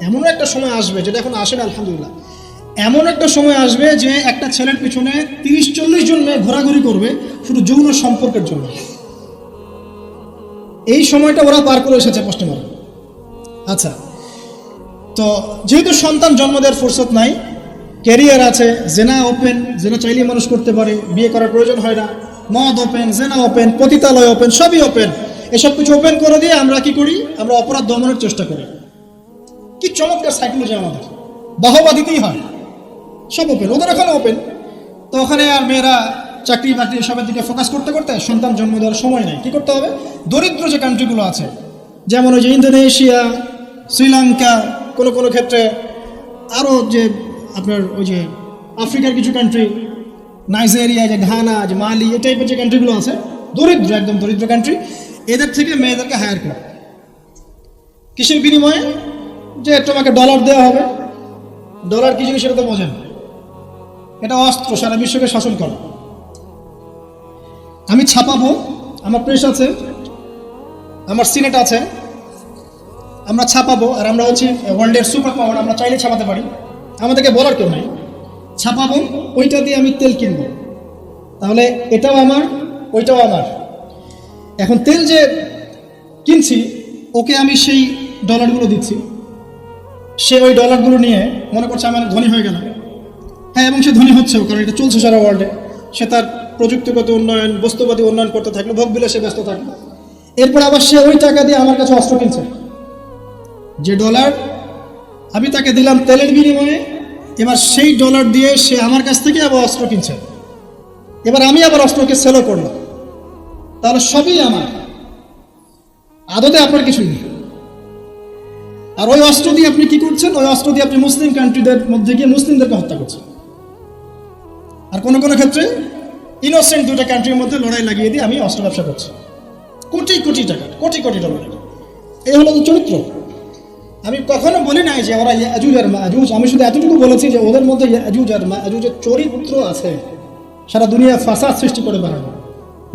এমন একটা সময় আসবে, যেটা এখন আসে না আলহামদুলিল্লাহ, এমন একটা সময় আসবে যে একটা ছেলের পিছনে 30-40 জন মেয়ে ঘোরাঘুরি করবে শুধু যৌন সম্পর্কের জন্য। এই সময়টা ওরা পার করে এসেছে পশ্চিমবঙ্গে। আচ্ছা, তো যেহেতু সন্তান জন্ম দেওয়ার ফুরসত নাই, ক্যারিয়ার আছে, জেনা ওপেন, জেনা চাইলেই মানুষ করতে পারে, বিয়ে করার প্রয়োজন হয় না, মদ ওপেন, জেনা ওপেন, পতিতালয় ওপেন, সবই ওপেন, এসব কিছু ওপেন করে দিয়ে আমরা কি করি? আমরা অপরাধ দমনের চেষ্টা করি। কি চমৎকার সাইকোলজি আমাদের, বাহবা দিতেই হয়। সব ওপেন, ওদের ওখানে ওপেন, তো ওখানে আর মেয়েরা চাকরি বাকরি এসবের দিকে ফোকাস করতে করতে সন্তান জন্ম দেওয়ার সময় নেই। কি করতে হবে? দরিদ্র যে কান্ট্রিগুলো আছে, যেমন ওই যে ইন্দোনেশিয়া, শ্রীলঙ্কা, কোনো ক্ষেত্রে আরও যে আপনার ওই যে আফ্রিকার কিছু কান্ট্রি, নাইজেরিয়া, যে ঘানা, যে মালি, এই টাইপের যে কান্ট্রিগুলো আছে, দরিদ্র, একদম দরিদ্র কান্ট্রি, এদের থেকে মেয়েদেরকে হায়ার করে। কিসের বিনিময়ে? যে তোমাকে ডলার দেওয়া হবে। ডলার কি জিনিস সেটা তো বোঝেন, এটা অস্ত্র, সারা বিশ্বকে শাসন করে। আমি ছাপাবো, আমার প্রেস আছে, আমার সিনেট আছে, আমরা ছাপাবো, আর আমরা হচ্ছে ওয়ার্ল্ডের সুপার পাওয়ার, আমরা চাইলে ছাপাতে পারি, আমাদেরকে বলার কেউ নাই। ছাপাবো, ওইটা দিয়ে আমি তেল কিনবো, তাহলে এটাও আমার, ওইটাও আমার। এখন তেল যে কিনছি, ওকে আমি সেই ডলারগুলো দিচ্ছি, সে ওই ডলারগুলো নিয়ে মনে করছে আমি ধনী হয়ে গেলাম। হ্যাঁ, এবং সে ধনী হচ্ছেও, কারণ এটা চলছে সারা ওয়ার্ল্ডে। সে তার প্রযুক্তিগত উন্নয়ন, বস্তুবাদী উন্নয়ন করতে থাকলো, ভোগ বিলাসে ব্যস্ত থাকলো। এরপর আবার সে ওই টাকা দিয়ে আমার কাছে অস্ত্র কিনছে। যে ডলার আমি তাকে দিলাম তেলের বিনিময়ে, এবার সেই ডলার দিয়ে সে আমার কাছ থেকে আবার অস্ত্র কিনছে। এবার আমি আবার অস্ত্রকে সেলও করলাম, তাহলে সবই আমার, আদতে আপনার কিছুই নেই। আর ওই অস্ত্র দিয়ে আপনি কি করছেন? ওই অস্ত্র দিয়ে আপনি মুসলিম কান্ট্রিদের মধ্যে গিয়ে মুসলিমদেরকে হত্যা করছেন। আর কোনো ক্ষেত্রে ইনোসেন্ট দুটো কান্ট্রির মধ্যে লড়াই লাগিয়ে দিয়ে আমি অস্ত্র ব্যবসা করছি, কোটি কোটি টাকা, কোটি কোটি ডলার। এই হলো চরিত্র। আমি কখনো বলি নাই যে ওরা ইয়াজুজ আর মাজুজ, আমি শুধু এতটুকু বলেছি যে ওদের মধ্যে ইয়াজুজ আর মাজুজের চরিত্র আছে, সারা দুনিয়া ফাসাদ সৃষ্টি করে বেড়ানো।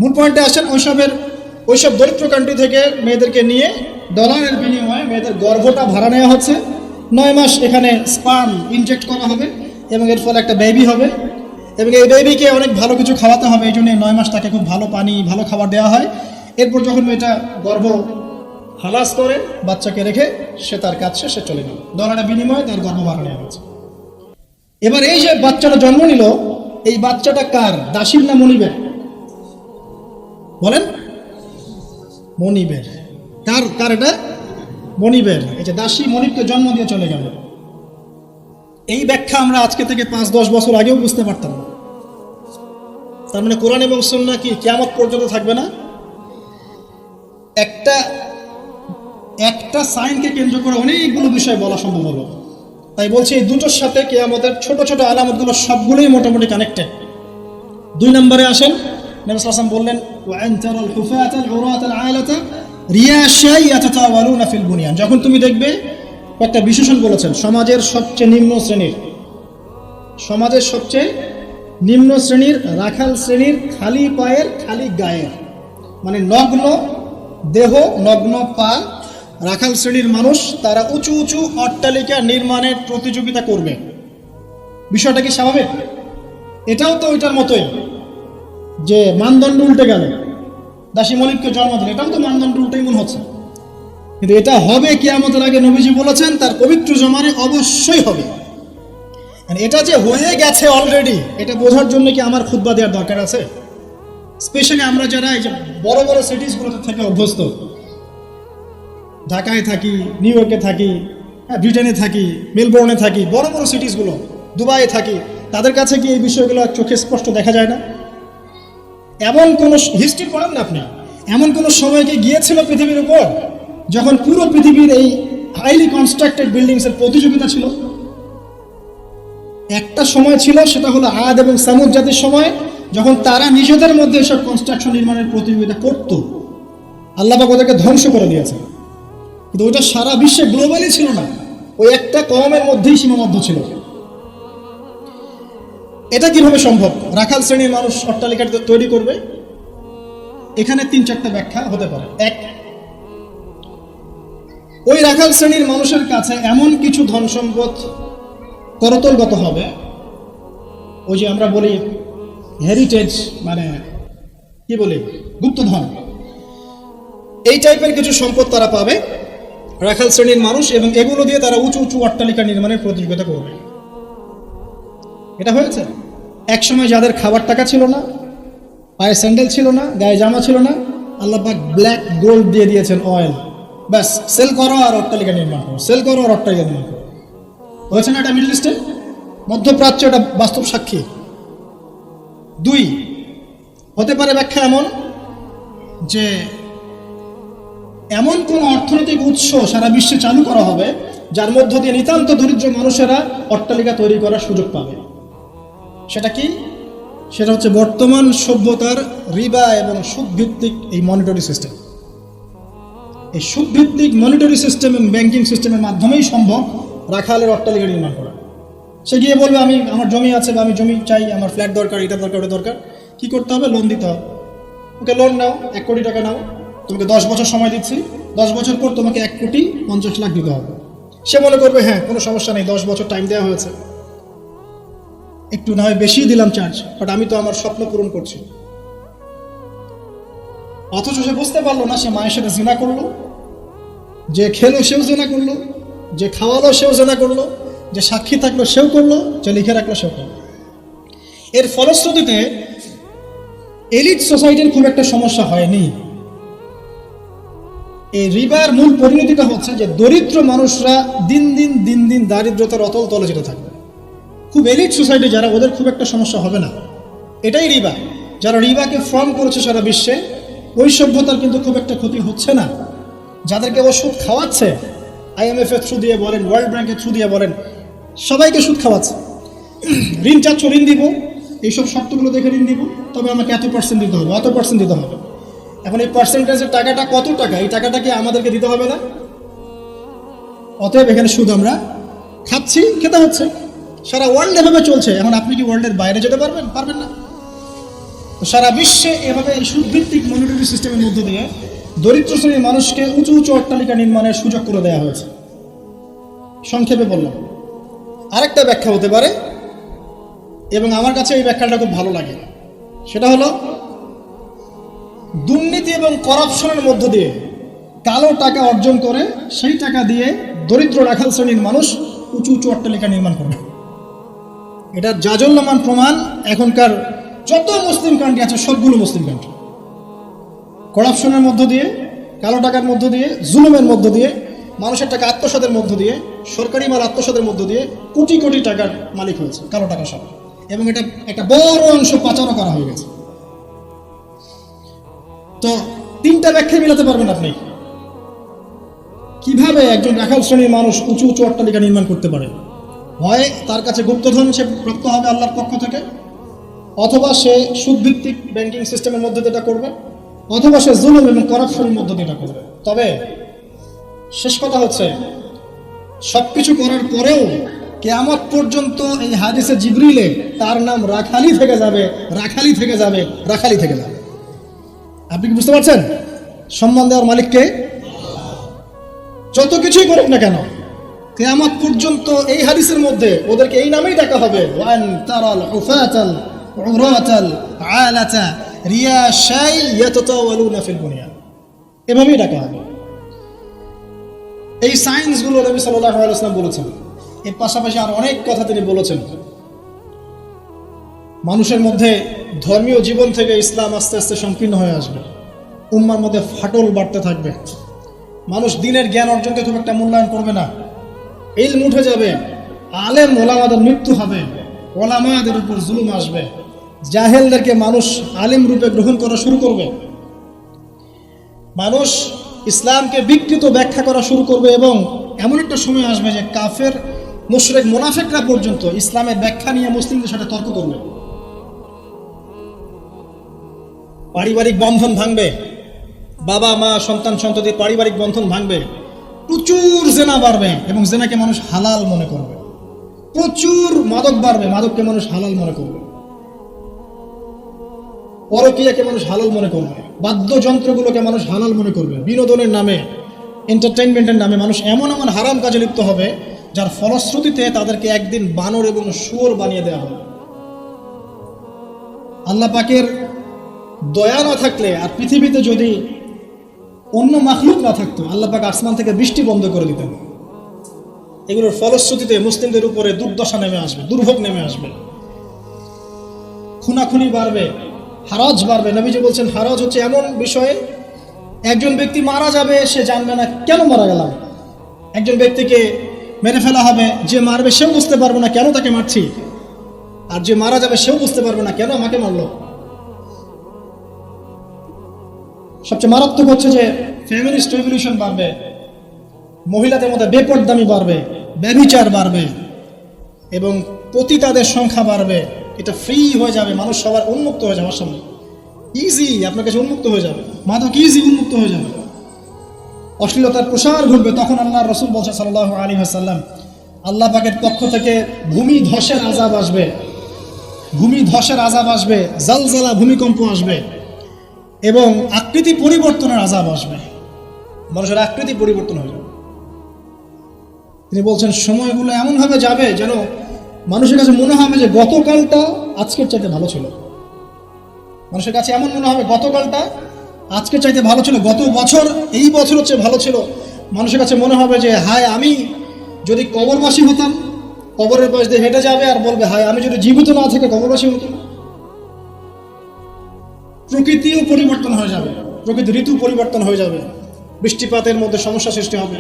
মূল পয়েন্টে আসেন, ওইসব দরিদ্র কান্ট্রি থেকে মেয়েদেরকে নিয়ে ডলারের বিনিময়ে মেয়েদের গর্ভটা ভাড়া নেওয়া হচ্ছে। 9 মাস এখানে স্পার্ম ইনজেক্ট করা হবে এবং এর ফলে একটা বেবি হবে, এবং এই বেবিকে অনেক ভালো কিছু খাওয়াতে হবে। এই জন্য 9 মাস তাকে খুব ভালো পানি, ভালো খাবার দেওয়া হয়। এরপর যখন মেয়েটা গর্ভ হালাস করে বাচ্চাকে রেখে সে তার কাজ শেষে চলে গেল, ডলারের বিনিময়ে তার গর্ভ ভাড়া নেওয়া হচ্ছে। এবার এই যে বাচ্চাটা জন্ম নিল, এই বাচ্চাটা কার? দাসীর না মনিবের? বলেন, মনিবের। কার এটা? মনিবের। এই যে দাসী মনিবকে জন্ম দিয়ে চলে গেল, এই ব্যাখ্যা আমরা আজকে থেকে 5-10 বছর আগেও বুঝতে পারতাম না। তার মানে কোরআন এবং সুন্নাহ কি কিয়ামত পর্যন্ত থাকবে না? একটা সাইনকে কেন্দ্র করে অনেকগুলো বিষয় বলা সম্ভব হলো। তাই বলছি, এই দুটোর সাথে কিয়ামতের ছোট ছোট আলামতগুলো সবগুলোই মোটামুটি কানেক্টেড। 2 নম্বরে আসেন, নবী সাল্লাল্লাহু আলাইহি ওয়াসাল্লাম বললেন, ওয়া আনতারাল হুফাতাল উরাতাল আলাতা রিয়াশাই ইয়াতাতাওয়ালুনা ফিল বুনিয়ান। যখন তুমি দেখবে, একটা বিশেষণ বলেছেন, সমাজের সবচেয়ে নিম্ন শ্রেণীর রাখাল শ্রেণীর, খালি পায়ের, খালি গায়ের, মানে নগ্ন দেহ, নগ্ন পা, রাখাল শ্রেণীর মানুষ, তারা উঁচু উঁচু অট্টালিকা নির্মাণের প্রতিযোগিতা করবে। বিষয়টা কি স্বাভাবিক? এটাও তো ওইটার মতোই, যে মানদণ্ড উল্টে গেল, দাসী মনিবকে জন্ম দিল, এটাও তো মানদণ্ড উল্টেই মনে হচ্ছে। কিন্তু এটা হবে কিয়ামতের আগে, নবীজি বলেছেন তার পবিত্র জমানে অবশ্যই হবে। এটা যে হয়ে গেছে অলরেডি, এটা বোঝার জন্য কি আমার খুতবা দেওয়ার দরকার আছে? স্পেশালি আমরা যারা এই যে বড় বড় সিটিসগুলোতে থেকে অভ্যস্ত, ঢাকায় থাকি, নিউ ইয়র্কে থাকি, ব্রিটেনে থাকি, মেলবোর্নে থাকি, বড় বড় সিটিসগুলো, দুবাইয়ে থাকি, তাদের কাছে কি এই বিষয়গুলো চোখে স্পষ্ট দেখা যায় না? এমন কোন হিস্ট্রি পড়েন না আপনি, এমন কোন সময় কি গিয়েছিল পৃথিবীর উপর যখন পুরো পৃথিবীর এই হাইলি কনস্ট্রাক্টেড বিল্ডিংসের প্রতিযোগিতা ছিল? একটা সময় ছিল, সেটা হলো আদ এবং সামুদ জাতির সময়, যখন তারা নিজেদের মধ্যে এসব কনস্ট্রাকশন নির্মাণের প্রতিযোগিতা করত। আল্লাহ পাক ওদেরকে ধ্বংস করে দিয়েছে। কিন্তু ওইটা সারা বিশ্বে গ্লোবালি ছিল না, ওই একটা কওমের মধ্যেই সীমাবদ্ধ ছিল। এটা কিভাবে সম্ভব? রাখাল শ্রেণীর মানুষ অট্টালিকা তৈরি করবে? এখানে 3-4টা ব্যাখ্যা হতে পারে। এক, ওই রাখাল শ্রেণীর মানুষের কাছে এমন কিছু ধন সম্পদ করতলগত হবে, ওই যে আমরা বলি হেরিটেজ, মানে কি বলি, গুপ্তধন, এই টাইপের কিছু সম্পদ তারা পাবে রাখাল শ্রেণীর মানুষ, এবং এগুলো দিয়ে তারা উঁচু উঁচু অট্টালিকা নির্মাণের প্রতিযোগিতা করবে। এটা হয়েছে। একসময় যাদের খাবার টাকা ছিল না, পায়ে স্যান্ডেল ছিল না, গায়ে জামা ছিল না, আল্লাহ পাক ব্ল্যাক গোল্ড দিয়ে দিয়েছেন, অয়েল, ব্যাস সেল করো আর অট্টালিকা নির্মাণ করো, সেল করো আর অট্টালিকা নির্মাণ করো। হয়েছে না এটা মিডল ইস্টে, মধ্যপ্রাচ্য, এটা বাস্তব সাক্ষী। 2, হতে পারে ব্যাখ্যা এমন যে এমন কোন অর্থনৈতিক উৎস সারা বিশ্বে চালু করা হবে যার মধ্য দিয়ে নিতান্ত দরিদ্র মানুষেরা অট্টালিকা তৈরি করার সুযোগ পাবে। সেটা কি? সেটা হচ্ছে বর্তমান সভ্যতার রিবা এবং সুদভিত্তিক এই মনিটরি সিস্টেম। এই সুদভিত্তিক মনিটরি সিস্টেম এবং ব্যাংকিং সিস্টেমের মাধ্যমেই সম্ভব রাখালের অট্টালিকা নির্মাণ করা। সে গিয়ে বলবে আমি, আমার জমি আছে বা আমি জমি চাই, আমার ফ্ল্যাট দরকার, এটা দরকার, ওটা দরকার। কি করতে হবে? লোন দিতে হবে। ওকে লোন নাও, 1 কোটি টাকা নাও, তোমাকে 10 বছর সময় দিচ্ছি, 10 বছর পর তোমাকে 1,50,00,000 দিতে হবে। সে মনে করবে হ্যাঁ কোনো সমস্যা নেই, 10 বছর টাইম দেওয়া হয়েছে, একটু না হয় বেশি দিলাম চার্জ, বাট আমি তো আমার স্বপ্ন পূরণ করছি। অথচ সে বুঝতে পারলো না সে মায়ের সাথে জিনা করলো, যে খেলো সেও জিনা করলো, যে খাওয়ালো সেও জিনা করলো, যে সাক্ষী থাকলো সেও করলো, যে লিখে রাখলো সেও করলো। এর ফলশ্রুতিতে এলিট সোসাইটির খুব একটা সমস্যা হয়নি। এই রিবার মূল পরিণতিটা হচ্ছে যে দরিদ্র মানুষরা দিন দিন দারিদ্রতার অতল তলে যেতে থাকবে। খুব এলিট সোসাইটি যারা, ওদের খুব একটা সমস্যা হবে না। এটাই রিবা। যারা রিবাকে ফর্ম করেছে সারা বিশ্বে, ওই সভ্যতার কিন্তু খুব একটা ক্ষতি হচ্ছে না। যাদেরকে ও সুদ খাওয়াচ্ছে, IMF এর থ্রু দিয়ে বলেন, ওয়ার্ল্ড ব্যাংকের থ্রু দিয়ে বলেন, সবাইকে সুদ খাওয়াচ্ছে। ঋণ চাচ্ছ, ঋণ দিব, এইসব শর্তগুলো দেখে ঋণ দিব, তবে আমাকে এত % দিতে হবে, অত % দিতে হবে। এখন এই পার্সেন্টেজের টাকাটা কত টাকা, এই টাকাটা কি আমাদেরকে দিতে হবে না? অতএব এখানে সুদ আমরা খাচ্ছি, খেতে হচ্ছে। সারা ওয়ার্ল্ড এভাবে চলছে। এখন আপনি কি ওয়ার্ল্ডের বাইরে যেতে পারবেন? পারবেন না। তো সারা বিশ্বে এভাবে এই সুদভিত্তিক মনিটরি সিস্টেমের মধ্য দিয়ে দরিদ্র শ্রেণীর মানুষকে উঁচু উঁচু অট্টালিকা নির্মাণের সুযোগ করে দেওয়া হয়েছে। সংক্ষেপে বললাম। আরেকটা ব্যাখ্যা হতে পারে, এবং আমার কাছে এই ব্যাখ্যাটা খুব ভালো লাগে, সেটা হলো দুর্নীতি এবং করাপশনের মধ্য দিয়ে কালো টাকা অর্জন করে সেই টাকা দিয়ে দরিদ্র রাখাল শ্রেণীর মানুষ উঁচু উঁচু অট্টালিকা নির্মাণ করবে। এটা জাজল্যমান প্রমাণ এখনকার যত মুসলিম কান্ট্রি আছে সবগুলো মুসলিম কান্ট্রি করাপশনের মধ্য দিয়ে, কালো টাকার মধ্য দিয়ে, জুলুমের মধ্য দিয়ে, মানুষের টাকা আত্মসাতের মধ্য দিয়ে, সরকারি মাল আত্মসাতের মধ্য দিয়ে কোটি কোটি টাকার মালিক হয়েছে কালো টাকা সব। এবং এটা একটা বড় অংশ পাচারও করা হয়ে গেছে। তো 3টা ব্যাখ্যা মিলাতে পারবেন আপনি কিভাবে একজন রাখাল শ্রেণীর মানুষ উঁচু উঁচু অট্টালিকা নির্মাণ করতে পারে। হয় তার কাছে গুপ্তধন সে প্রাপ্ত হবে আল্লাহর পক্ষ থেকে, অথবা সে সুদভিত্তিক ব্যাংকিং সিস্টেমের মধ্যে দিয়ে এটা করবে, অথবা সে জুলুম এবং করাপশনের মধ্যে দিয়ে এটা করবে। তবে শেষ কথা হচ্ছে, সবকিছু করার পরেও কিয়ামত পর্যন্ত এই হাদিসে জিবরিলে তার নাম রাখালি থেকে যাবে, রাখালি থেকে যাবে, রাখালি থেকে যাবে। আপনি কি বুঝতে পারছেন? সম্মান দেওয়ার মালিককে। যত কিছুই করুক না কেন, কিয়ামত পর্যন্ত এই হাদিসের মধ্যে ওদেরকে এই নামেই ডাকা হবে, ওয়ান তারাল উফাতাল উরাতাল আলাতা রিয়াশাই ইয়াতাতাওয়ালুনা ফিল বুনিয়ান, এভাবেই ডাকা হবে। এই সায়েন্সগুলো নবী সাল্লাল্লাহু আলাইহি ওয়াসাল্লাম বলেছেন। এর পাশাপাশি আর অনেক কথা তিনি বলেছেন। মানুষের মধ্যে ধর্মীয় জীবন থেকে ইসলাম আস্তে আস্তে সংকীর্ণ হয়ে আসবে, উম্মার মধ্যে ফাটল বাড়তে থাকবে, মানুষ দিনের জ্ঞান অর্জনকে খুব একটা মূল্যায়ন করবে না, ইলম উঠে যাবে, আলেম ওলামাদের মৃত্যু হবে, ওলামাদের উপর জুলুম আসবে, জাহেলদেরকে মানুষ আলেম রূপে গ্রহণ করা শুরু করবে, মানুষ ইসলামকে বিকৃত ব্যাখ্যা করা শুরু করবে, এবং এমন একটা সময় আসবে যে কাফের, মুশরিক, মুনাফিকরা পর্যন্ত ইসলামের ব্যাখ্যা নিয়ে মুসলিমদের সাথে তর্ক করবে। পারিবারিক বন্ধন ভাঙবে, বাবা মা সন্তান সন্ততির পারিবারিক বন্ধন ভাঙবে, প্রচুর জেনা বাড়বে এবং জেনাকে মানুষ হালাল মনে করবে। প্রচুর মাদক বাড়বে, মাদককে মানুষ হালাল মনে করবে। পরকীয়াকে মানুষ হালাল মনে করবে, বাদ্যযন্ত্রগুলোকে মানুষ হালাল মনে করবে। বিনোদনের নামে, এন্টারটেইনমেন্টের নামে মানুষ এমন এমন হারাম কাজে লিপ্ত হবে যার ফলশ্রুতিতে তাদেরকে একদিন বানর এবং শুয়োর বানিয়ে দেওয়া হবে। আল্লাহ পাকের দয়া না থাকলে আর পৃথিবীতে যদি অন্য মাখলুক না থাকতো, আল্লাহ পাক আসমান থেকে বৃষ্টি বন্ধ করে দিতেন। এগুলোর ফলশ্রুতিতে মুসলিমদের উপরে দুর্দশা নেমে আসবে, দুর্ভোগ নেমে আসবে, খুনাখুনি বাড়বে, হারাজ বাড়বে। নবীজি বলছেন হারাজ হচ্ছে এমন বিষয়ে একজন ব্যক্তি মারা যাবে, সে জানবে না কেন মারা গেলাম। একজন ব্যক্তিকে মেরে ফেলা হবে, যে মারবে সেও বুঝতে পারবে না কেন তাকে মারছি, আর যে মারা যাবে সেও বুঝতে পারবে না কেন আমাকে মারলো। সবচেয়ে মারাত্মক হচ্ছে যে ফেমিনিস্ট রেভলিউশন বাড়বে, মহিলাদের মধ্যে বেপরদামি বাড়বে, ব্যভিচার বাড়বে এবং পতিতাদের সংখ্যা বাড়বে। এটা ফ্রি হয়ে যাবে, মানুষ সবার উন্মুক্ত হয়ে যাওয়ার সামনে ইজি আপনার কাছে উন্মুক্ত হয়ে যাবে, মাদক ইজি উন্মুক্ত হয়ে যাবে, অশ্লীলতার প্রসার ঘটবে। তখন আল্লাহ রসুল বলছেন সাল্লাল্লাহু আলাইহি ওয়াসাল্লাম, আল্লাহ পাকের পক্ষ থেকে ভূমি ধসের আযাব আসবে, ভূমি ধসের আযাব আসবে, জালজালা ভূমিকম্প আসবে এবং আকৃতি পরিবর্তনের আযাব আসবে, মানুষের আকৃতি পরিবর্তন হয়ে যাবে। তিনি বলছেন সময়গুলো এমনভাবে যাবে যেন মানুষের কাছে মনে হবে যে গতকালটা আজকের চাইতে ভালো ছিল। মানুষের কাছে এমন মনে হবে গতকালটা আজকের চাইতে ভালো ছিল, গত বছর এই বছর হচ্ছে ভালো ছিল। মানুষের কাছে মনে হবে যে হায় আমি যদি কবরবাসী হতাম, কবরের পাশ দিয়ে হেঁটে যাবে আর বলবে হায় আমি যদি জীবিত না থেকে কবরবাসী হতাম। প্রকৃতিও পরিবর্তন হয়ে যাবে, প্রকৃতি ঋতু পরিবর্তন হয়ে যাবে, বৃষ্টিপাতের মধ্যে সমস্যা সৃষ্টি হবে,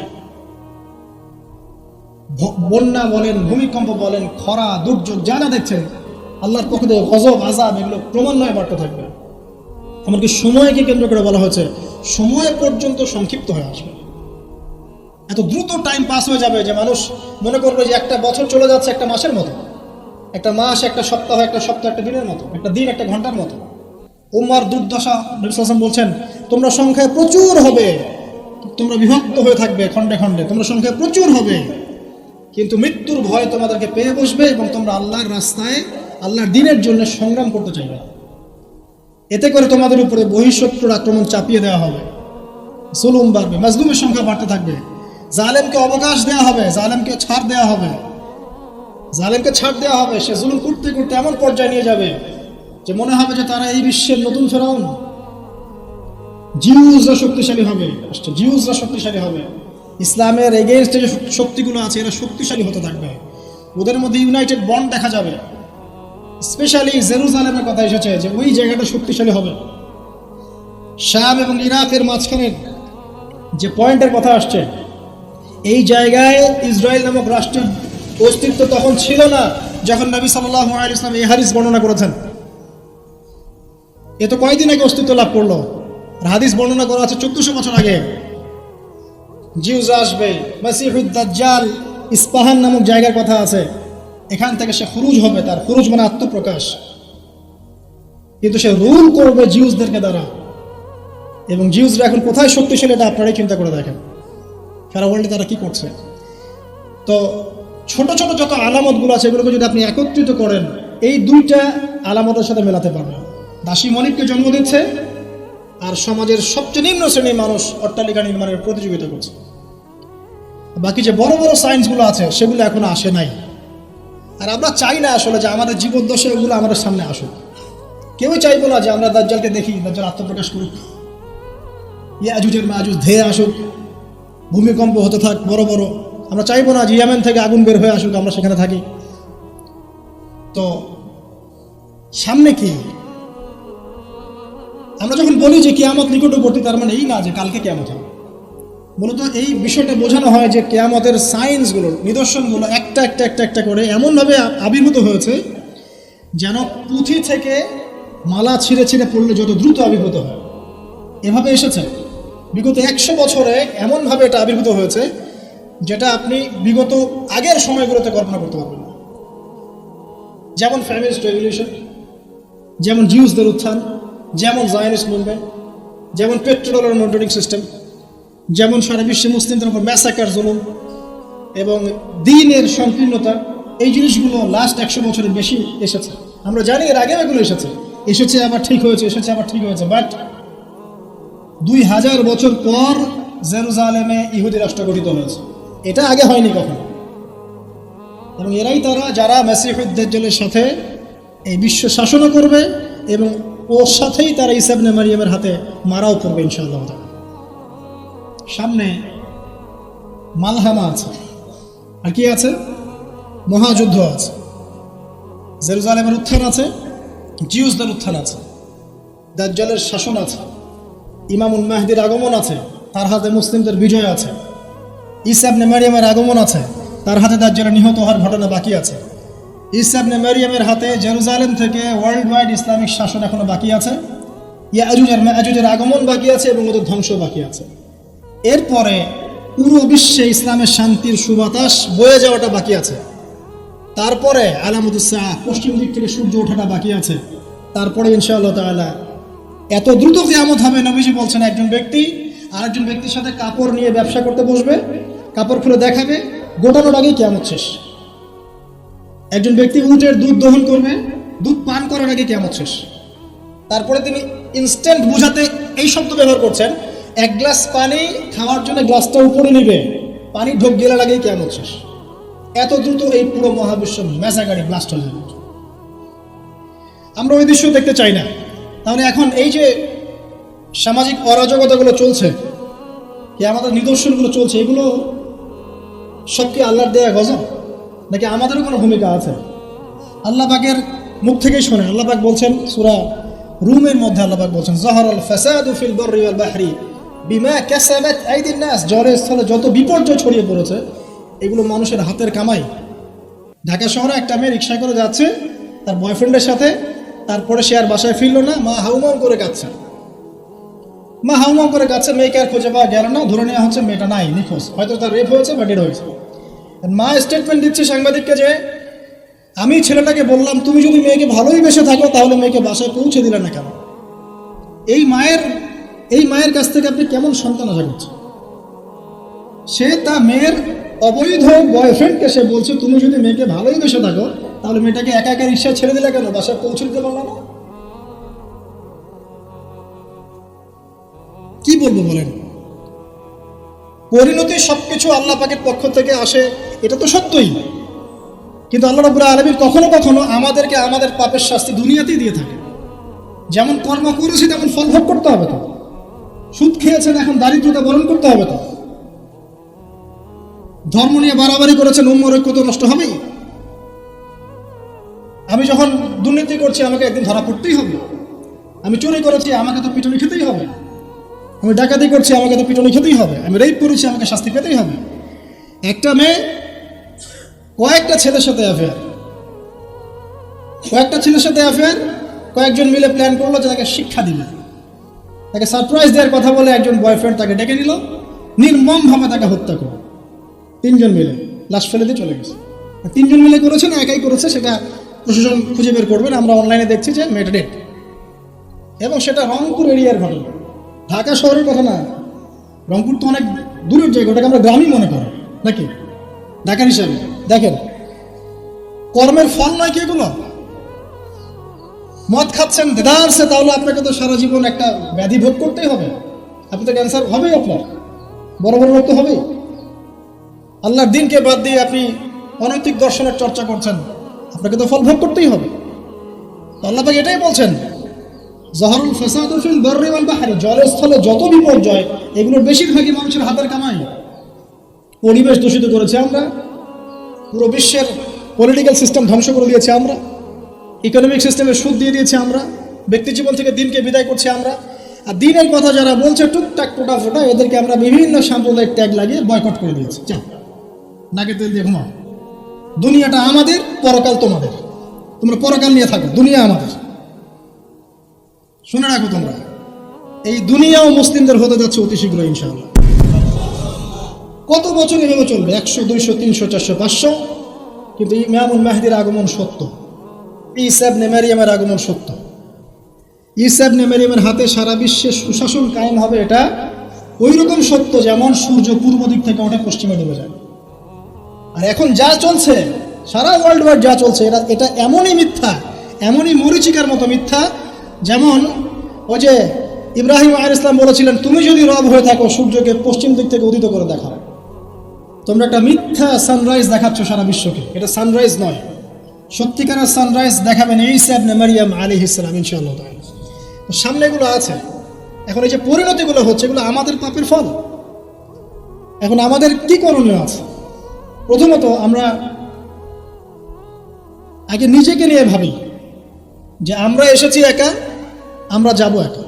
বন্যা বলেন, ভূমিকম্প বলেন, খরা, দুর্যোগ যা যা দেখছেন আল্লাহর পক্ষ থেকে গজব, আযাব এগুলো ক্রমান্বয়ে বাড়তে থাকবে। এমনকি সময়কে কেন্দ্র করে বলা হয়েছে সময় পর্যন্ত সংক্ষিপ্ত হয়ে আসবে। এত দ্রুত টাইম পাস হয়ে যাবে যে মানুষ মনে করবে যে একটা বছর চলে যাচ্ছে একটা মাসের মতো, একটা মাস একটা সপ্তাহ, একটা সপ্তাহ একটা দিনের মতো, একটা দিন একটা ঘন্টার মতো। উম্মার দুর্দশা, নবী সাল্লাল্লাহু আলাইহি ওয়াসাল্লাম বলছেন তোমরা সংখ্যায় প্রচুর হবে, তোমরা বিভক্ত হয়ে থাকবে খণ্ডে খণ্ডে, তোমরা সংখ্যায় প্রচুর হবে, কিন্তু মৃত্যুর ভয় তোমাদেরকে পেয়ে বসবে এবং তোমরা আল্লাহর রাস্তায় আল্লাহর দ্বীনের জন্য সংগ্রাম করতে চাইবে। এতে করে তোমাদের উপরে বহিঃশত্রুর আক্রমণ চাপিয়ে দেওয়া হবে, জুলুম বাড়বে, মাজলুমের সংখ্যা বাড়তে থাকবে, জালেমকে অবকাশ দেওয়া হবে, জালেমকে ছাড় দেওয়া হবে, জালেমকে ছাড় দেওয়া হবে। সে জুলুম করতে করতে এমন পর্যায়ে নিয়ে যাবে যে মনে হবে যে তারা এই বিশ্বের নতুন ফেরাউন। জিউসরা শক্তিশালী হবে, জিউসরা শক্তিশালী হবে, ইসলামের এগেইনস্টে যে শক্তিগুলো আছে এরা শক্তিশালী হতে থাকবে, ওদের মধ্যে ইউনাইটেড বন্ড দেখা যাবে। স্পেশালি জেরুজালেমের কথা এসেছে যে ওই জায়গাটা শক্তিশালী হবে। শাম এবং ইরাকের মাঝখানের যে পয়েন্টের কথা আসছে, এই জায়গায় ইসরায়েল নামক রাষ্ট্রের অস্তিত্ব তখন ছিল না যখন নবী সাল্লাল্লাহু আলাইহি ওয়াসাল্লাম এই হাদিস বর্ণনা করেছেন। এ তো কয়েকদিন আগে অস্তিত্ব লাভ করলো, আর হাদিস বর্ণনা করা আছে 1400 বছর আগে। জিউস আসবে, মাসিহুদ দাজ্জাল ইস্পাহান নামক জায়গার কথা আছে, এখান থেকে সে খুরুজ হবে, তার খুরুজ মানে আত্মপ্রকাশ, কিন্তু সে রুল করবে জিউসদেরকে দ্বারা। এবং জিউসরা এখন কোথায় শক্তিশালী এটা আপনারাই চিন্তা করে দেখেন, সারা ওয়ার্ল্ডে তারা কি করছে। তো ছোট ছোট যত আলামতগুলো আছে এগুলোকে যদি আপনি একত্রিত করেন, এই দুইটা আলামতের সাথে মেলাতে পারবেন। দাসী মনিককে জন্ম দিচ্ছে আর সমাজের সবচেয়ে নিম্ন শ্রেণীর মানুষ অট্টালিকা নির্মাণের প্রতিযোগিতা করছে। বাকি যে বড় বড় সায়েন্সগুলো আছে সেগুলো এখনো আসে নাই। আর আমরা চাই না আসলে যে আমাদের জীবদ্দশা এগুলো আমাদের সামনে আসুক। কেউই চাইবো না যে আমরা দাজ্জালকে দেখি, দাজ্জাল আত্মপ্রকাশ করুক, ইয়াজুজের মাজুজ ধেয়ে আসুক, ভূমিকম্প হতে থাক বড় বড়। আমরা চাইবো না যে ইয়েমেন থেকে আগুন বের হয়ে আসুক, আমরা সেখানে থাকি। তো সামনে কি? আমরা যখন বলি যে কিয়ামত নিকটবর্তী, তার মানে এই না যে কালকে কিয়ামত হবে। মূলত এই বিষয়টা বোঝানো হয় যে কিয়ামতের সায়েন্সগুলোর নিদর্শনগুলো একটা একটা একটা একটা করে এমনভাবে আবির্ভূত হয়েছে যেন পুঁথি থেকে মালা ছিঁড়ে ছিঁড়ে পড়লে যত দ্রুত আবির্ভূত হয়, এভাবে এসেছে। বিগত 100 বছরে এমনভাবে এটা আবির্ভূত হয়েছে যেটা আপনি বিগত আগের সময়গুলোতে কল্পনা করতে পারবেন না। যেমন ফেমিনিস্ট রেভলিউশন, যেমন জিউসদের উত্থান, যেমন জায়নিস্ট মুভমেন্ট, যেমন পেট্রোডলার মনিটরিং সিস্টেম, যেমন সারা বিশ্বে মুসলিমদের উপর ম্যাসাকার জুলুম এবং দিনের সংকীর্ণতা, এই জিনিসগুলো লাস্ট 100 বছরের বেশি এসেছে। আমরা জানি এর আগেও এগুলো এসেছে আবার ঠিক হয়েছে, বাট 2000 বছর পর জেরুজালেমে ইহুদি রাষ্ট্র গঠিত হয়েছে, এটা আগে হয়নি কখনো। এবং এরাই তারা যারা মসিহুদ দাজ্জালের সাথে এই বিশ্ব শাসনও করবে এবং ওর সাথেই তারা ঈসা ইবনে মারইয়ামের হাতে মারাও করবে ইনশাআল্লাহ। সামনে মালহামা আছে, আর কি আছে? মহাযুদ্ধ আছে, জেরুজালেমের উত্থান আছে, জিউসদের উত্থান আছে, দাজ্জালের শাসন আছে, ইমামুল মাহদির আগমন আছে, তার হাতে মুসলিমদের বিজয় আছে, ঈসা ইবনে মারইয়ামের আগমন আছে, তার হাতে দাজ্জালের নিহত হওয়ার ঘটনা বাকি আছে, ঈসা ইবনে মারইয়ামের হাতে জেরুজালেম থেকে ওয়ার্ল্ড ওয়াইড ইসলামিক শাসন এখনো বাকি আছে, ইয়াজুজ আর মাজুজের আগমন বাকি আছে এবং ওদের ধ্বংস বাকি আছে। এরপরে পুরো বিশ্বে ইসলামের শান্তির সুবাতাস বয়ে যাওয়াটা বাকি আছে। তারপরে আলামতুস সাআহ, পশ্চিম দিক থেকে সূর্য ওঠাটা বাকি আছে। তারপরে ইনশাআল্লাহ তাআলা এত দ্রুত কিয়ামত হবে, নবীজি বলছেন একজন ব্যক্তি আরেকজন ব্যক্তির সাথে কাপড় নিয়ে ব্যবসা করতে বসবে, কাপড় খুলে দেখাবে, গোটানোর আগেই কিয়ামত শেষ। একজন ব্যক্তি উটের দুধ দহন করবে, দুধ পান করার আগে কিয়ামত শেষ। তারপরে তিনি ইনস্ট্যান্ট বুঝাতে এই শব্দ ব্যবহার করছেন, এক গ্লাস পানি খাওয়ার জন্য গ্লাসটা উপরে নিবে, পানি ঢোক গেলার আগেই কিয়ামত শেষ। এত দ্রুত এই পুরো মহাবিশ্ব মেসাগাড়ি ব্লাস্ট হয়ে যাবে। আমরা ওই দৃশ্য দেখতে চাই না। তাহলে এখন এই যে সামাজিক অরাজকতাগুলো চলছে, কি আমাদের নিদর্শনগুলো চলছে, এগুলো সব কি আল্লাহর দেয়া গজব, নাকি আমাদেরও কোনো ভূমিকা আছে? আল্লাহ পাকের মুখ থেকেই শোনে। আল্লাহ পাক বলছেন সূরা রুমের মধ্যে, আল্লাহ পাক বলছেন যাহারাল ফাসাদু ফিল বাররি ওয়াল বাহরি বিমা কাসাবাত আইদিন নাস, জ্বরের স্থলে যত বিপর্যয় ছড়িয়ে পড়েছে এগুলো মানুষের হাতের কামাই। ঢাকা শহরে একটা মেয়ে রিক্সা করে যাচ্ছে তার বয়ফ্রেন্ডের সাথে, তারপরে সে আর বাসায় ফিরল না, মা হাউমাউ করে কাঁদছে, মেয়েকে আর খুঁজে পাওয়া গেল না, ধরে নেওয়া হচ্ছে মেয়েটা নাই, নিখোঁজ, হয়তো তার রেপ হয়েছে বা ডেড হয়েছে। মা স্টেটমেন্ট দিচ্ছে সাংবাদিককে যে আমি ছেলেটাকে বললাম তুমি যদি মেয়েকে ভালোই বেসে থাকো তাহলে মেয়েকে বাসায় পৌঁছে দিলে না কেন? এই মায়ের কাছ থেকে আপনি কেমন সন্তান আশা করছেন? সে তার মেয়ের অবৈধ বয়ফ্রেন্ডকে সে বলছে তুমি যদি মেয়েকে ভালোই বেসে থাকো তাহলে মেয়েটাকে একা একা রিক্সা ছেড়ে দিলে কেন, বাসায় পৌঁছে দিতে পারলো না? কি বলবো বলেন? পরিণতি সবকিছু আল্লাহ পাকের পক্ষ থেকে আসে, এটা তো সত্যই। কিন্তু আল্লাহ রাব্বুল আলামিন কখনো কখনো আমাদেরকে আমাদের পাপের শাস্তি দুনিয়াতেই দিয়ে থাকে। যেমন কর্ম করেছি তেমন ফল ভোগ করতে হবে তো। সুদ খেয়েছেন, এখন দারিদ্রতা বরণ করতে হবে তো। ধর্ম নিয়ে বাড়াবাড়ি করেছেন, উম্মর ঐক্য তো নষ্ট হবেই। আমি যখন দুর্নীতি করছি আমাকে একদিন ধরা পড়তেই হবে। আমি চুরি করেছি আমাকে তো পিটুনি খেতেই হবে। আমি ডাকাতি করছি আমাকে তো পিটুনি খেতেই হবে। আমি রেপ করেছি আমাকে শাস্তি পেতেই হবে। একটা মেয়ে কয়েকটা ছেলের সাথে অ্যাফেয়ার, কয়েকজন মিলে প্ল্যান করলো যে তাকে শিক্ষা দিবে, তাকে সারপ্রাইজ দেওয়ার কথা বলে একজন বয়ফ্রেন্ড তাকে ডেকে নিল, নির্মমভাবে তাকে হত্যা করলো। 3 জন মিলে লাশ ফেলে দিয়ে চলে গেছে। 3 জন মিলে করেছে না একাই করেছে সেটা প্রশাসন খুঁজে বের করবেন। আমরা অনলাইনে দেখছি যে মেয়েটা ডেড, এবং সেটা রংপুর এরিয়ার ঘটনা, ঢাকা শহরের কথা না। রংপুর তো অনেক দূরের জায়গা, ওটাকে আমরা গ্রামই মনে করি নাকি ঢাকার হিসাবে। দেখেন কর্মের ফল নয় কি এগুলো? মদ খাচ্ছেন দেদারসে, তাহলে আপনাকে তো সারা জীবন একটা ব্যাধি ভোগ করতেই হবে। আপনি তো ক্যান্সার হবেই, আপনার বড় বড় রোগ তো হবেই। আল্লাহর দিনকে বাদ দিয়ে আপনি অনৈতিক দর্শনের চর্চা করছেন, আপনাকে তো ফল ভোগ করতেই হবে। আল্লাহ পাক এটাই বলছেন যাহারুল ফাসাদু ফিল বাররি ওয়াল বাহরি, জলের স্থলে যত বিপর্যয় এগুলোর বেশিরভাগই মানুষের হাতের কামাই। পরিবেশ দূষিত করেছে আমরা, পুরো বিশ্বের পলিটিক্যাল সিস্টেম ধ্বংস করে দিয়েছে আমরা, ইকোনমিক সিস্টেমের সুদ দিয়ে দিয়েছে আমরা, ব্যক্তি জীবন থেকে দিনকে বিদায় করছি আমরা। আর দিনের কথা যারা বলছে টুকটাক ফোটা এদেরকে আমরা বিভিন্ন সাম্প্রদায়িক ট্যাগ লাগিয়ে বয়কট করে দিয়েছি। চল নাকে তেল দিয়ে ঘুমাও, দুনিয়াটা আমাদের, পরকাল তোমাদের, তোমরা পরকাল নিয়ে থাকো, দুনিয়া আমাদের। শুনে রাখো তোমরা, এই দুনিয়াও মুসলিমদের হতে যাচ্ছে অতি শীঘ্র ইনশাআল্লাহ। কত বছর এভাবে চলবে? 100, 200, 300, 400, 500, কিন্তু ইমামুল মাহদির আগমন সত্য, ঈসা ইবনে মারইয়ামের আগমন সত্য। ঈসা ইবনে মারইয়ামের হাতে সারা বিশ্বে সুশাসন কায়েম হবে, এটা ওই রকম সত্য যেমন সূর্য পূর্ব দিক থেকে ওঠে পশ্চিমে ডুবে যায়। আর এখন যা চলছে, সারা ওয়ার্ল্ড ওয়াইড যা চলছে, এটা এমনই মিথ্যা, এমনই মরীচিকার মতো মিথ্যা, যেমন ওই যে ইব্রাহিম আলাইহিস সালাম বলেছিলেন, তুমি যদি রব হয়ে থাকো সূর্যকে পশ্চিম দিক থেকে উদিত করে দেখাও। তোমরা একটা মিথ্যা সানরাইজ দেখাচ্ছ সারা বিশ্বকে, এটা সানরাইজ নয়। সত্যিকারের সানরাইজ দেখাবেন ঈসা ইবনে মারইয়াম আলাইহিস সালাম ইনশাআল্লাহ তাআলা। সামনে এগুলো আছে। এখন এই যে পরিণতিগুলো হচ্ছে, এগুলো আমাদের পাপের ফল। এখন আমাদের কি করণীয় আছে? প্রথমত আমরা আগে নিজেকে নিয়ে ভাবি যে আমরা এসেছি একা, আমরা যাব একা।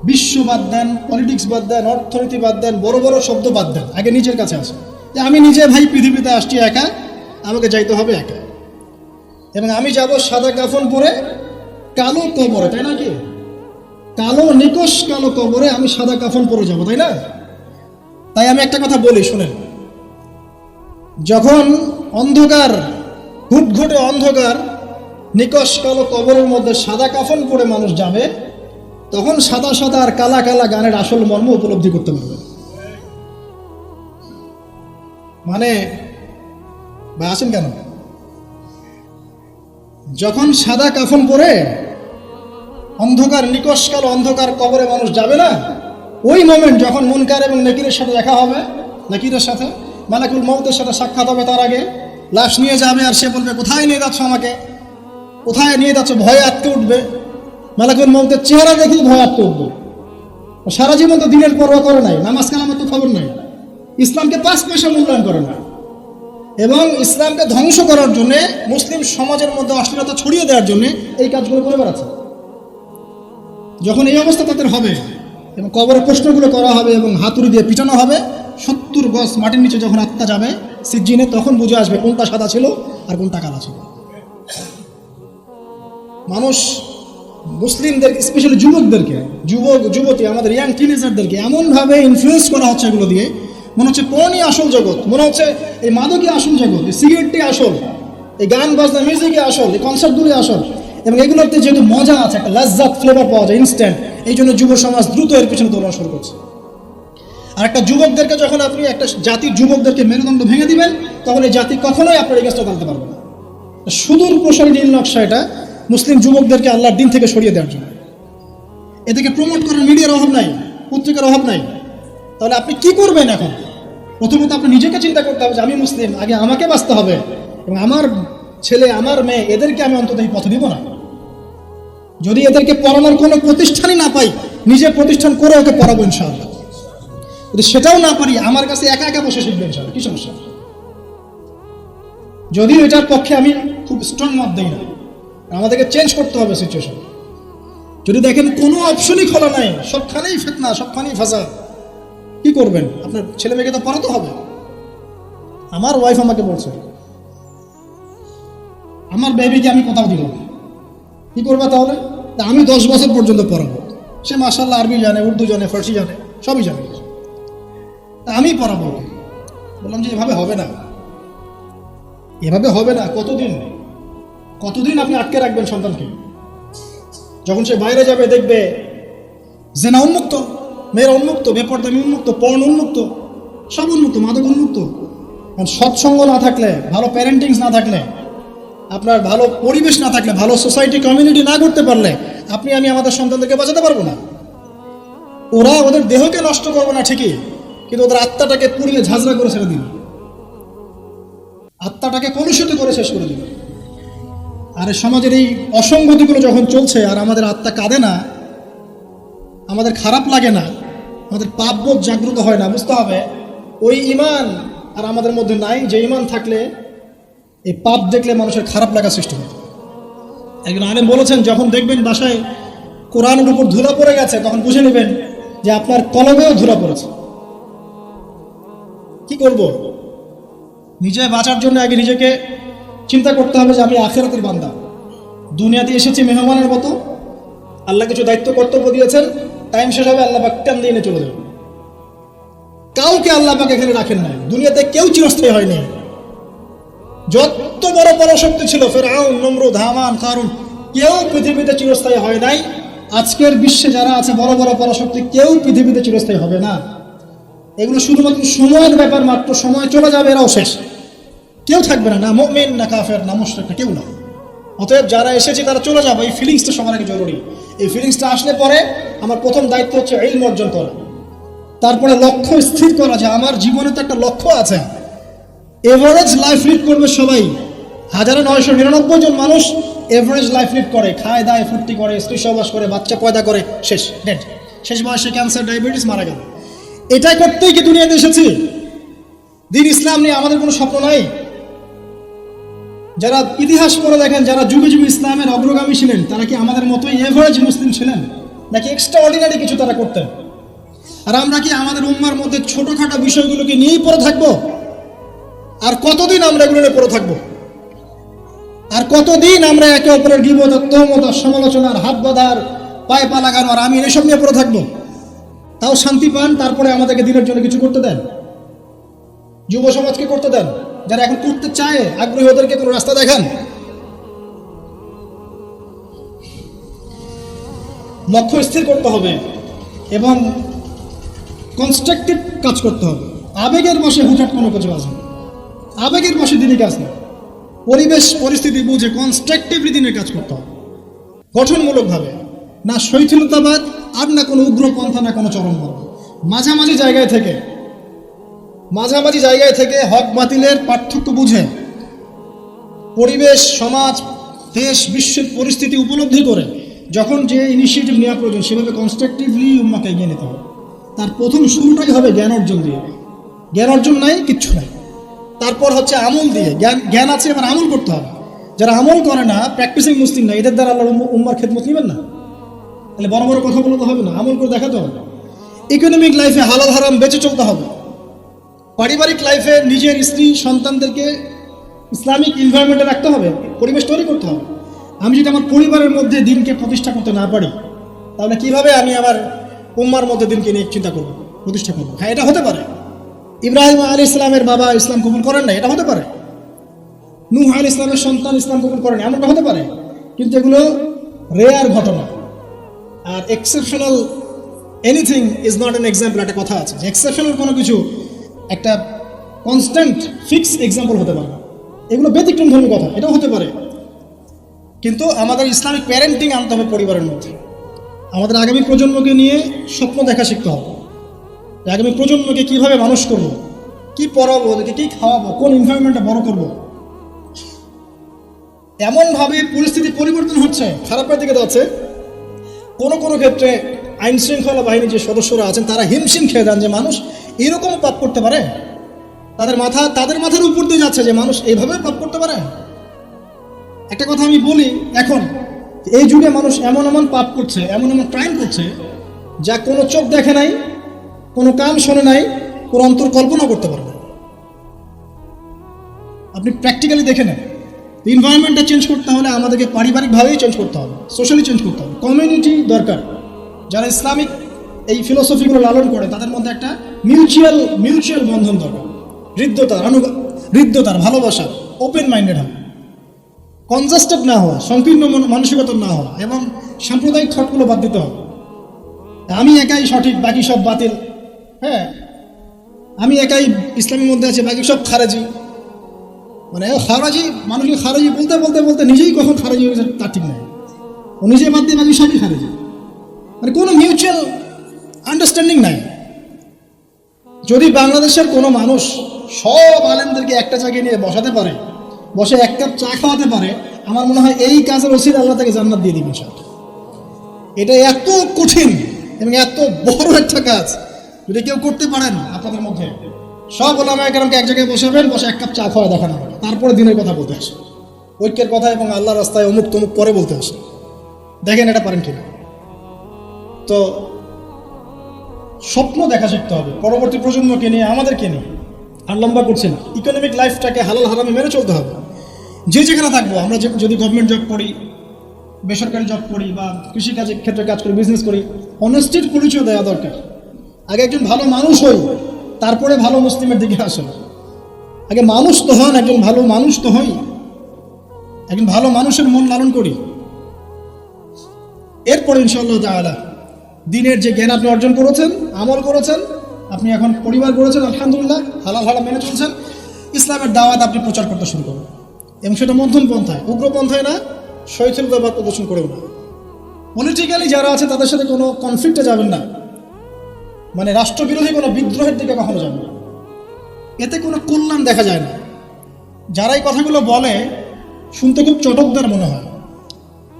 বিশ্ব বাদ দেন, পলিটিক্স বাদ দেন, অর্থনীতি বাদ দেন, বড় বড় শব্দ বাদ দেন, আগে নিজের কাছে আসে যে আমি নিজে ভাই পৃথিবীতে আসছি একা, আমাকে যাইতে হবে একা। এবং আমি যাব সাদা কাফন পরে কালো কবরে, তাই না? কি কালো নিকশ কালো কবরে আমি সাদা কাফন পরে যাব, তাই না? তাই আমি একটা কথা বলি, শুনেন। যখন অন্ধকার, ঘুটঘুটে অন্ধকার, নিকশ কালো কবরের মধ্যে সাদা কাফন পরে মানুষ যাবে, তখন সাদা সাদা আর কালা কালা গানের আসল মর্ম উপলব্ধি করতে পারবে। মানে ভাই আসেন কেন? যখন সাদা কাফন পরে অন্ধকার, নিকশ কালো অন্ধকার কবরে মানুষ যাবে না, ওই মোমেন্ট যখন মুনকার এবং নাকিরের সাথে দেখা হবে, নাকিরের সাথে মালাকুল মউতের সাথে সাক্ষাৎ হবে, তার আগে লাশ নিয়ে যাবে, আর সে বলবে কোথায় নিয়ে যাচ্ছ আমাকে, কোথায় নিয়ে যাচ্ছ? ভয়ে আটকে উঠবে। মালাকুল মউতের চেহারা দেখেই ভয় আটকে উঠবে। সারা জীবন তো দিনের পরোয়া করে নাই, নামাজ কালামের তো খবর নাই, ইসলামকে 5 পয়সা মূল্যায়ন করে না, এবং ইসলামকে ধ্বংস করার জন্যে, মুসলিম সমাজের মধ্যে অশ্লীলতা ছড়িয়ে দেওয়ার জন্য এই কাজগুলো করে বেড়াচ্ছে। যখন এই অবস্থা তাদের হবে এবং কবরের প্রশ্নগুলো করা হবে এবং হাতুড়ি দিয়ে পিটানো হবে, 70 গজ মাটির নিচে যখন আত্মা যাবে সিজ্জিনে, তখন বুঝে আসবে কোনটা সাদা ছিল আর কোনটা কালা ছিল। মানুষ মুসলিমদের, স্পেশালি যুবকদেরকে, যুবতী, আমাদের ইয়াং টিনেজারদেরকে এমনভাবে ইনফ্লুয়েন্স করা হচ্ছে এগুলো দিয়ে, মনে হচ্ছে পণই আসল জগৎ, মনে হচ্ছে এই মাদকই আসল জগৎ, এই সিগারেটটি আসল, এই গান বাজনা মিউজিকই আসল, এই কনসার্টগুলি আসল। এবং এগুলোতে যেহেতু মজা আছে, একটা লাজ্জাত ফ্লেভার পাওয়া যায় ইনস্ট্যান্ট, এই জন্য যুব সমাজ দ্রুত এর পিছনে দৌড়ানো শুরু করছে। আর একটা যুবকদেরকে যখন আপনি, একটা জাতির যুবকদেরকে মেরুদণ্ড ভেঙে দিবেন, তখন এই জাতি কখনোই আপনার এগেস্টে দাঁড়াতে পারবে না। সুদূর প্রসারী নীল নকশা এটা মুসলিম যুবকদেরকে আল্লাহর দিন থেকে সরিয়ে দেওয়ার জন্য। এদেরকে প্রমোট করার মিডিয়ার অভাব নাই, পত্রিকার অভাব নাই। তাহলে আপনি কি করবেন এখন? প্রথমত আপনি নিজেকে চিন্তা করতে হবে যে আমি মুসলিম, আগে আমাকে বাঁচতে হবে, এবং আমার ছেলে, আমার মেয়ে, এদেরকে আমি অন্তত এই পথ দিব না। যদি এদেরকে পড়ানোর কোনো প্রতিষ্ঠানই না পাই, নিজে প্রতিষ্ঠান করে ওকে পড়াবো ইনশাআল্লাহ। যদি সেটাও না পারি, আমার কাছে একা একা বসে শিখবে ইনশাআল্লাহ, কি সমস্যা? যদিও এটার পক্ষে আমি খুব স্ট্রং মত দিই না, আমাদেরকে চেঞ্জ করতে হবে সিচুয়েশন। যদি দেখেন কোনো অপশনই খোলা নাই, সবখানেই ফিতনা, সবখানেই ফাসাদ, কি করবেন? আপনার ছেলে মেয়েকে তো পড়াতে হবে। আমার ওয়াইফ আমাকে বলছে, আমার বেবিকে আমি কোথাও দিব না। কি করবা তাহলে? আমি 10 বছর পর্যন্ত পড়াবো। সে মাশাআল্লাহ আরবি জানে, উর্দু জানে, ফার্সি জানে, সবই জানে, আমি পড়াবো। বললাম যে এভাবে হবে না, এভাবে হবে না। কতদিন আপনি আটকে রাখবেন সন্তানকে? যখন সে বাইরে যাবে দেখবে জেনা উন্মুক্ত, মেয়েরা উন্মুক্ত, বেপরদামি উন্মুক্ত, পর্ন উন্মুক্ত, সব উন্মুক্ত, মাদক উন্মুক্ত। সৎসঙ্গ না থাকলে, ভালো প্যারেন্টিংস না থাকলে, আপনার ভালো পরিবেশ না থাকলে, ভালো সোসাইটি কমিউনিটি না করতে পারলে, আমি আমাদের সন্তানদেরকে বাঁচাতে পারবো না। ওরা ওদের দেহকে নষ্ট করবে না ঠিকই, কিন্তু ওদের আত্মাটাকে পুড়িয়ে ঝাঁঝরা করে ছেড়ে দিবে, আত্মাটাকে কলুষিত করে শেষ করে দিবে। আর সমাজের এই অসঙ্গতিগুলো যখন চলছে আর আমাদের আত্মা কাঁদে না, আমাদের খারাপ লাগে না, আমাদের পাপবোধ জাগ্রত হয় না, বুঝতে হবে ওই ঈমান আর আমাদের মধ্যে নাই, যে ঈমান থাকলে এই পাপ দেখলে মানুষের খারাপ লাগা সৃষ্টি হয়। একজন আলেম বলেছেন, যখন দেখবেন বাসায় কোরআনের উপর ধুলা পড়ে গেছে, তখন বুঝে নেবেন যে আপনার কলমেও ধুলা পড়েছে। কি করব? নিজে বাঁচার জন্য আগে নিজেকে চিন্তা করতে হবে যে আমি আখিরাতের বান্দা, দুনিয়াতে এসেছি মেহমানের মতো, আল্লাহ কিছু দায়িত্ব কর্তব্য দিয়েছেন, টাইম শেষ হবে, আল্লাহ পাক টান দিয়ে চলে যাবে। কাউকে আল্লাহ পাক এখানে রাখেন নাই, দুনিয়াতে কেউ চিরস্থায়ী হয়নি। যত বড় পরাশক্তি ছিল, ফেরাউন, নমরুদ, হামান, কারুন, কেউ পৃথিবীতে চিরস্থায়ী হয় নাই। আজকের বিশ্বে যারা আছে বড় বড় পরাশক্তি, কেউ পৃথিবীতে চিরস্থায়ী হবে না। এগুলো শুধুমাত্র সময়ের ব্যাপার, মাত্র সময় চলে যাবে, এরাও শেষ, কেউ থাকবে না, না মুমিন না কাফের না মুশরিক, কেউ না। অতএব যারা এসেছে তারা চলে যাবে, এই ফিলিংসটা সবার আগে জরুরি। এই ফিলিংসটা আসলে পরে আমার প্রথম দায়িত্ব হচ্ছে ইলম অর্জন করা, তারপরে লক্ষ্য স্থির করা যে আমার জীবনে তো একটা লক্ষ্য আছে। এভারেজ লাইফ লিড করবে সবাই, 1999 জন মানুষ এভারেজ লাইফ লিড করে, খায় দায় ফুর্তি করে, স্ত্রী সহবাস করে, বাচ্চা পয়দা করে, শেষ ডেড, শেষ বয়সে ক্যান্সার ডায়াবেটিস মারা গেল। এটাই করতেই কি দুনিয়াতে এসেছি? দিন ইসলাম নিয়ে আমাদের কোনো স্বপ্ন নাই? যারা ইতিহাস পড়ে দেখেন, যারা যুগে যুগে ইসলামের অগ্রগামী ছিলেন, তারা কি আমাদের মতোই এভারেজ মুসলিম ছিলেন, নাকি এক্সট্রা অর্ডিনারি কিছু তারা করতেন? আর আমরা কি আমাদের উম্মার মধ্যে ছোটখাটো বিষয়গুলোকে নিয়েই পড়ে থাকবো? আর কতদিন আমরা এগুলো নিয়ে পড়ে থাকবো? আর কতদিন আমরা একে অপরের গীবত, তহমত, সমালোচনার, হাত বাঁধার, পায়ে পা লাগানো আর আমি এসব নিয়ে পড়ে থাকবো? তাও শান্তি পান, তারপরে আমাদেরকে দিনের জন্য কিছু করতে দেন, যুব সমাজকে করতে দেন, যারা এখন করতে চায় আগ্রহী ওদেরকে কোনো রাস্তা দেখান। লক্ষ্য স্থির করতে হবে এবং কনস্ট্রাকটিভ কাজ করতে হবে। আবেগের বসে হুটহাট কোনো কিছু আসবে, আবেগের বসে দিনই কাজ না, পরিবেশ পরিস্থিতি বুঝে কনস্ট্রাকটিভলি দিনের কাজ করতে হবে, গঠনমূলকভাবে, না শৈথিলতাবাদ আর না কোনো উগ্রপন্থা, না কোনো চরমপন্থা। মাঝামাঝি জায়গায় থেকে হক বাতিলের পার্থক্য বুঝে, পরিবেশ, সমাজ, দেশ, বিশ্বের পরিস্থিতি উপলব্ধি করে যখন যে ইনিশিয়েটিভ নেওয়া প্রয়োজন, সেভাবে কনস্ট্রাকটিভলি উম্মাকে এগিয়ে নিতে হবে। তার প্রথম শুরুটাই হবে জ্ঞান অর্জন দিয়ে। জ্ঞান অর্জন নাই, কিচ্ছু নাই। তারপর হচ্ছে আমল দিয়ে। জ্ঞান আছে, এবার আমল করতে হবে। যারা আমল করে না, প্র্যাকটিসিং মুসলিম না, এদের দ্বারা আল্লাহর উম্মার খেদমত নেবেন না। তাহলে বড় বড় কথা বলতে হবে না, আমল করে দেখাতে হবে। ইকোনমিক লাইফে হালাল হারাম বেঁচে চলতে হবে। পারিবারিক লাইফে নিজের স্ত্রী সন্তানদেরকে ইসলামিক এনভায়রনমেন্টে রাখতে হবে, পরিবেশ তৈরি করতে হবে। আমি যদি আমার পরিবারের মধ্যে দিনকে প্রতিষ্ঠা করতে না পারি, তাহলে কিভাবে আমি আমার উম্মার মধ্যে দিনকে নিয়ে চিন্তা করব, প্রতিষ্ঠা করবো? হ্যাঁ, এটা হতে পারে। ইব্রাহিম আলাইহিস সালামের বাবা ইসলাম কবুল করেন না, এটা হতে পারে। নূহ আলাইহিস সালামের সন্তান ইসলাম কবুল করেন, এমনটা হতে পারে। কিন্তু এগুলো রেয়ার ঘটনা। আর exceptional anything is not an example, একটা কথা আছে যে এক্সেপশনাল কোনো কিছু একটা কনস্ট্যান্ট ফিক্স এক্সাম্পল হতে পারে না। এগুলো ব্যতিক্রমধর্মী কথা, এটাও হতে পারে। কিন্তু আমাদের ইসলামিক প্যারেন্টিং আনতে হবে পরিবারের মধ্যে। আমাদের আগামী প্রজন্মকে নিয়ে স্বপ্ন দেখা শিখতে হবে। আগামী প্রজন্মকে কীভাবে মানুষ করব, কি পড়াবো, ওদেরকে কী খাওয়াবো, কোন এনভায়রনমেন্টে বড় করব। এমনভাবে পরিস্থিতি পরিবর্তন হচ্ছে, খারাপের দিকে যাচ্ছে। কোনো কোনো ক্ষেত্রে আইন শৃঙ্খলা বাহিনীর যে সদস্যরা আছেন, তারা হিমশিম খেয়ে যান যে মানুষ এরকম পাপ করতে পারে। তাদের মাথার উপর দিয়ে যাচ্ছে যে মানুষ এইভাবে পাপ করতে পারে। একটা কথা আমি বলি, এখন এই যুগে মানুষ এমন এমন পাপ করছে, এমন এমন ক্রাইম করছে, যা কোনো চোখ দেখে নাই, কোনো কান শোনে নাই, কোনো অন্তর কল্পনা করতে পারে না। আপনি প্র্যাকটিক্যালি দেখে নেন। এনভায়রনমেন্টটা চেঞ্জ করতে হলে আমাদেরকে পারিবারিকভাবেই চেঞ্জ করতে হবে, সোশ্যালি চেঞ্জ করতে হবে। কমিউনিটি দরকার, যারা ইসলামিক এই ফিলোসফিগুলো লালন করে, তাদের মধ্যে একটা মিউচুয়াল বন্ধন দরকার। হৃদ্যতার ভালোবাসা, ওপেন মাইন্ডেড হওয়া, কনজাস্টেড না হওয়া, সংকীর্ণ মানসিকতা না হওয়া, এবং সাম্প্রদায়িক থটগুলো বাদ দিতে হবে। আমি একাই সঠিক, বাকি সব বাতিল। হ্যাঁ, আমি একাই ইসলামের মধ্যে আছে, বাকি সব খারেজি। মানে খারাজি, মানুষকে খারাজি বলতে বলতে বলতে নিজেই কখন খারাজি হয়ে গেছে তার ঠিক নেই। ও নিজে বাদ দিয়ে বাকি সবই খারাজি। মানে কোনো মিউচুয়াল আন্ডারস্ট্যান্ডিং নাই। যদি বাংলাদেশের কোনো মানুষ সব আলেমদেরকে একটা জায়গায় নিয়ে বসাতে পারে, বসে এক কাপ চা খাওয়াতে পারে, আমার মনে হয় এই কাজের ওসিলা আল্লাহ তাকে জান্নাত দিয়ে দিবেন। এটা এত কঠিন এবং এত বড় একটা কাজ, যদি কেউ করতে পারেন আপনাদের মধ্যে, সব ওলামায়ে কেরামকে এক জায়গায় বসাবেন, বসে এক কাপ চা খাওয়া দেখানো হবে, তারপরে দিনের কথা বলতে আসে, ঐক্যের কথা এবং আল্লাহ রাস্তায় অমুক তমুক পরে বলতে আসে। দেখেন এটা পারেন কিনা। তো স্বপ্ন দেখা শিখতে হবে পরবর্তী প্রজন্মকে নিয়ে, আমাদেরকে নিয়ে। আর লম্বা করছে না, ইকোনমিক লাইফটাকে হালাল হারামে মেনে চলতে হবে। যে যেখানে থাকবো, আমরা যদি গভর্নমেন্ট জব করি, বেসরকারি জব করি, বা কৃষিকাজের ক্ষেত্রে কাজ করি, বিজনেস করি, অনেস্টির পরিচয় দেওয়া দরকার। আগে একজন ভালো মানুষ হই, তারপরে ভালো মুসলিমের দিকে আসেন। আগে মানুষ তো হন, একজন ভালো মানুষ তো হই, একজন ভালো মানুষের মন লালন করি। এরপর ইনশাআল্লাহ তাআলা দিনের যে জ্ঞান আপনি অর্জন করেছেন, আমল করেছেন, আপনি এখন পরিবার গড়েছেন, আলহামদুলিল্লাহ হালাল হারাম মেনে চলছেন, ইসলামের দাওয়াত আপনি প্রচার করতে শুরু করবেন। এবং সেটা মধ্যম পন্থায়, উগ্র পন্থায় না, শৈথিলতাবাদ প্রদর্শন করেও না। পলিটিক্যালি যারা আছে তাদের সাথে কোনো কনফ্লিক্টে যাবেন না, মানে রাষ্ট্রবিরোধী কোনো বিদ্রোহের দিকে কখনো যাবেন না। এতে কোনো কল্যাণ দেখা যায় না। যারা এই কথাগুলো বলে শুনতে খুব চটকদার মনে হয়,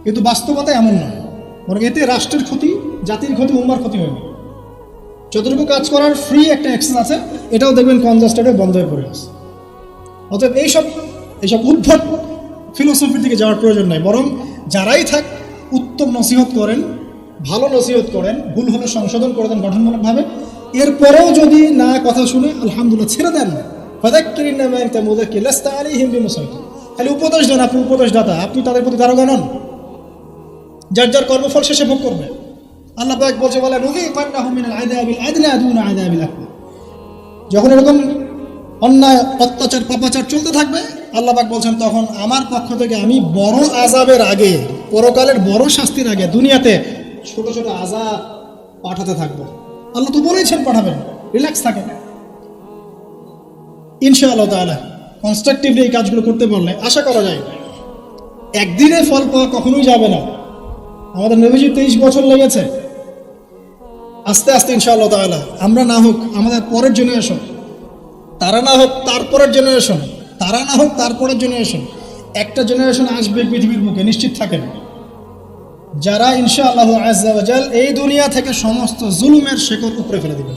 কিন্তু বাস্তবতা এমন নয়, বরং এতে রাষ্ট্রের ক্ষতি, জাতির ক্ষতি, উম্মার ক্ষতি হবে। যতটুকু কাজ করার ফ্রি একটা অ্যাক্সেস আছে, এটাও দেখবেন কনজাস্টেডে বন্ধ হয়ে পড়ে আছে। অতএব এইসব উদ্ভট ফিলোসফির দিকে যাওয়ার প্রয়োজন নাই, বরং যারাই থাক উত্তম নসিহত করেন, ভালো নসিহত করেন, ভুল হলে সংশোধন করে দেন গঠনমূলকভাবে। এরপরেও যদি না কথা শুনে আলহামদুলিল্লাহ ছেড়ে দেন। খালি উপদেশ দেন, আপনি উপদেশদাতা, আপনি তাদের প্রতি দারোগা নন। যার যার কর্মফল শেষে ভোগ করবে। আল্লাহ পাক বলছে, যখন এরকম অন্যায়, অত্যাচার, পাপাচার চলতে থাকবে, আল্লাহ পাক বলছেন তখন আমার পক্ষ থেকে আমি বড় আযাবের আগে, পরকালের বড় শাস্তির আগে দুনিয়াতে ছোট ছোট আযাব পাঠাতে থাকবো। আল্লাহ তো বলেছেন পাঠাবেন, রিল্যাক্স থাকেন। ইনশাআল্লাহ তাআলা কনস্ট্রাকটিভলি এই কাজগুলো করতে পারলে আশা করা যায় একদিনে ফল পাওয়া কখনোই যাবে না। আমাদের নবীজি 23 বছর লেগেছে। আস্তে আস্তে ইনশাআল্লাহ তাআলা আমরা না হোক আমাদের পরের জেনারেশন, তারা না হোক তারপরের জেনারেশন, তারা না হোক তারপরের জেনারেশন, একটা জেনারেশন আসবে পৃথিবীর বুকে, নিশ্চিত থাকেন, যারা ইনশাআল্লাহ আযজা ওয়া জাল এই দুনিয়া থেকে সমস্ত জুলুমের শেকড় উপরে ফেলে দিবে।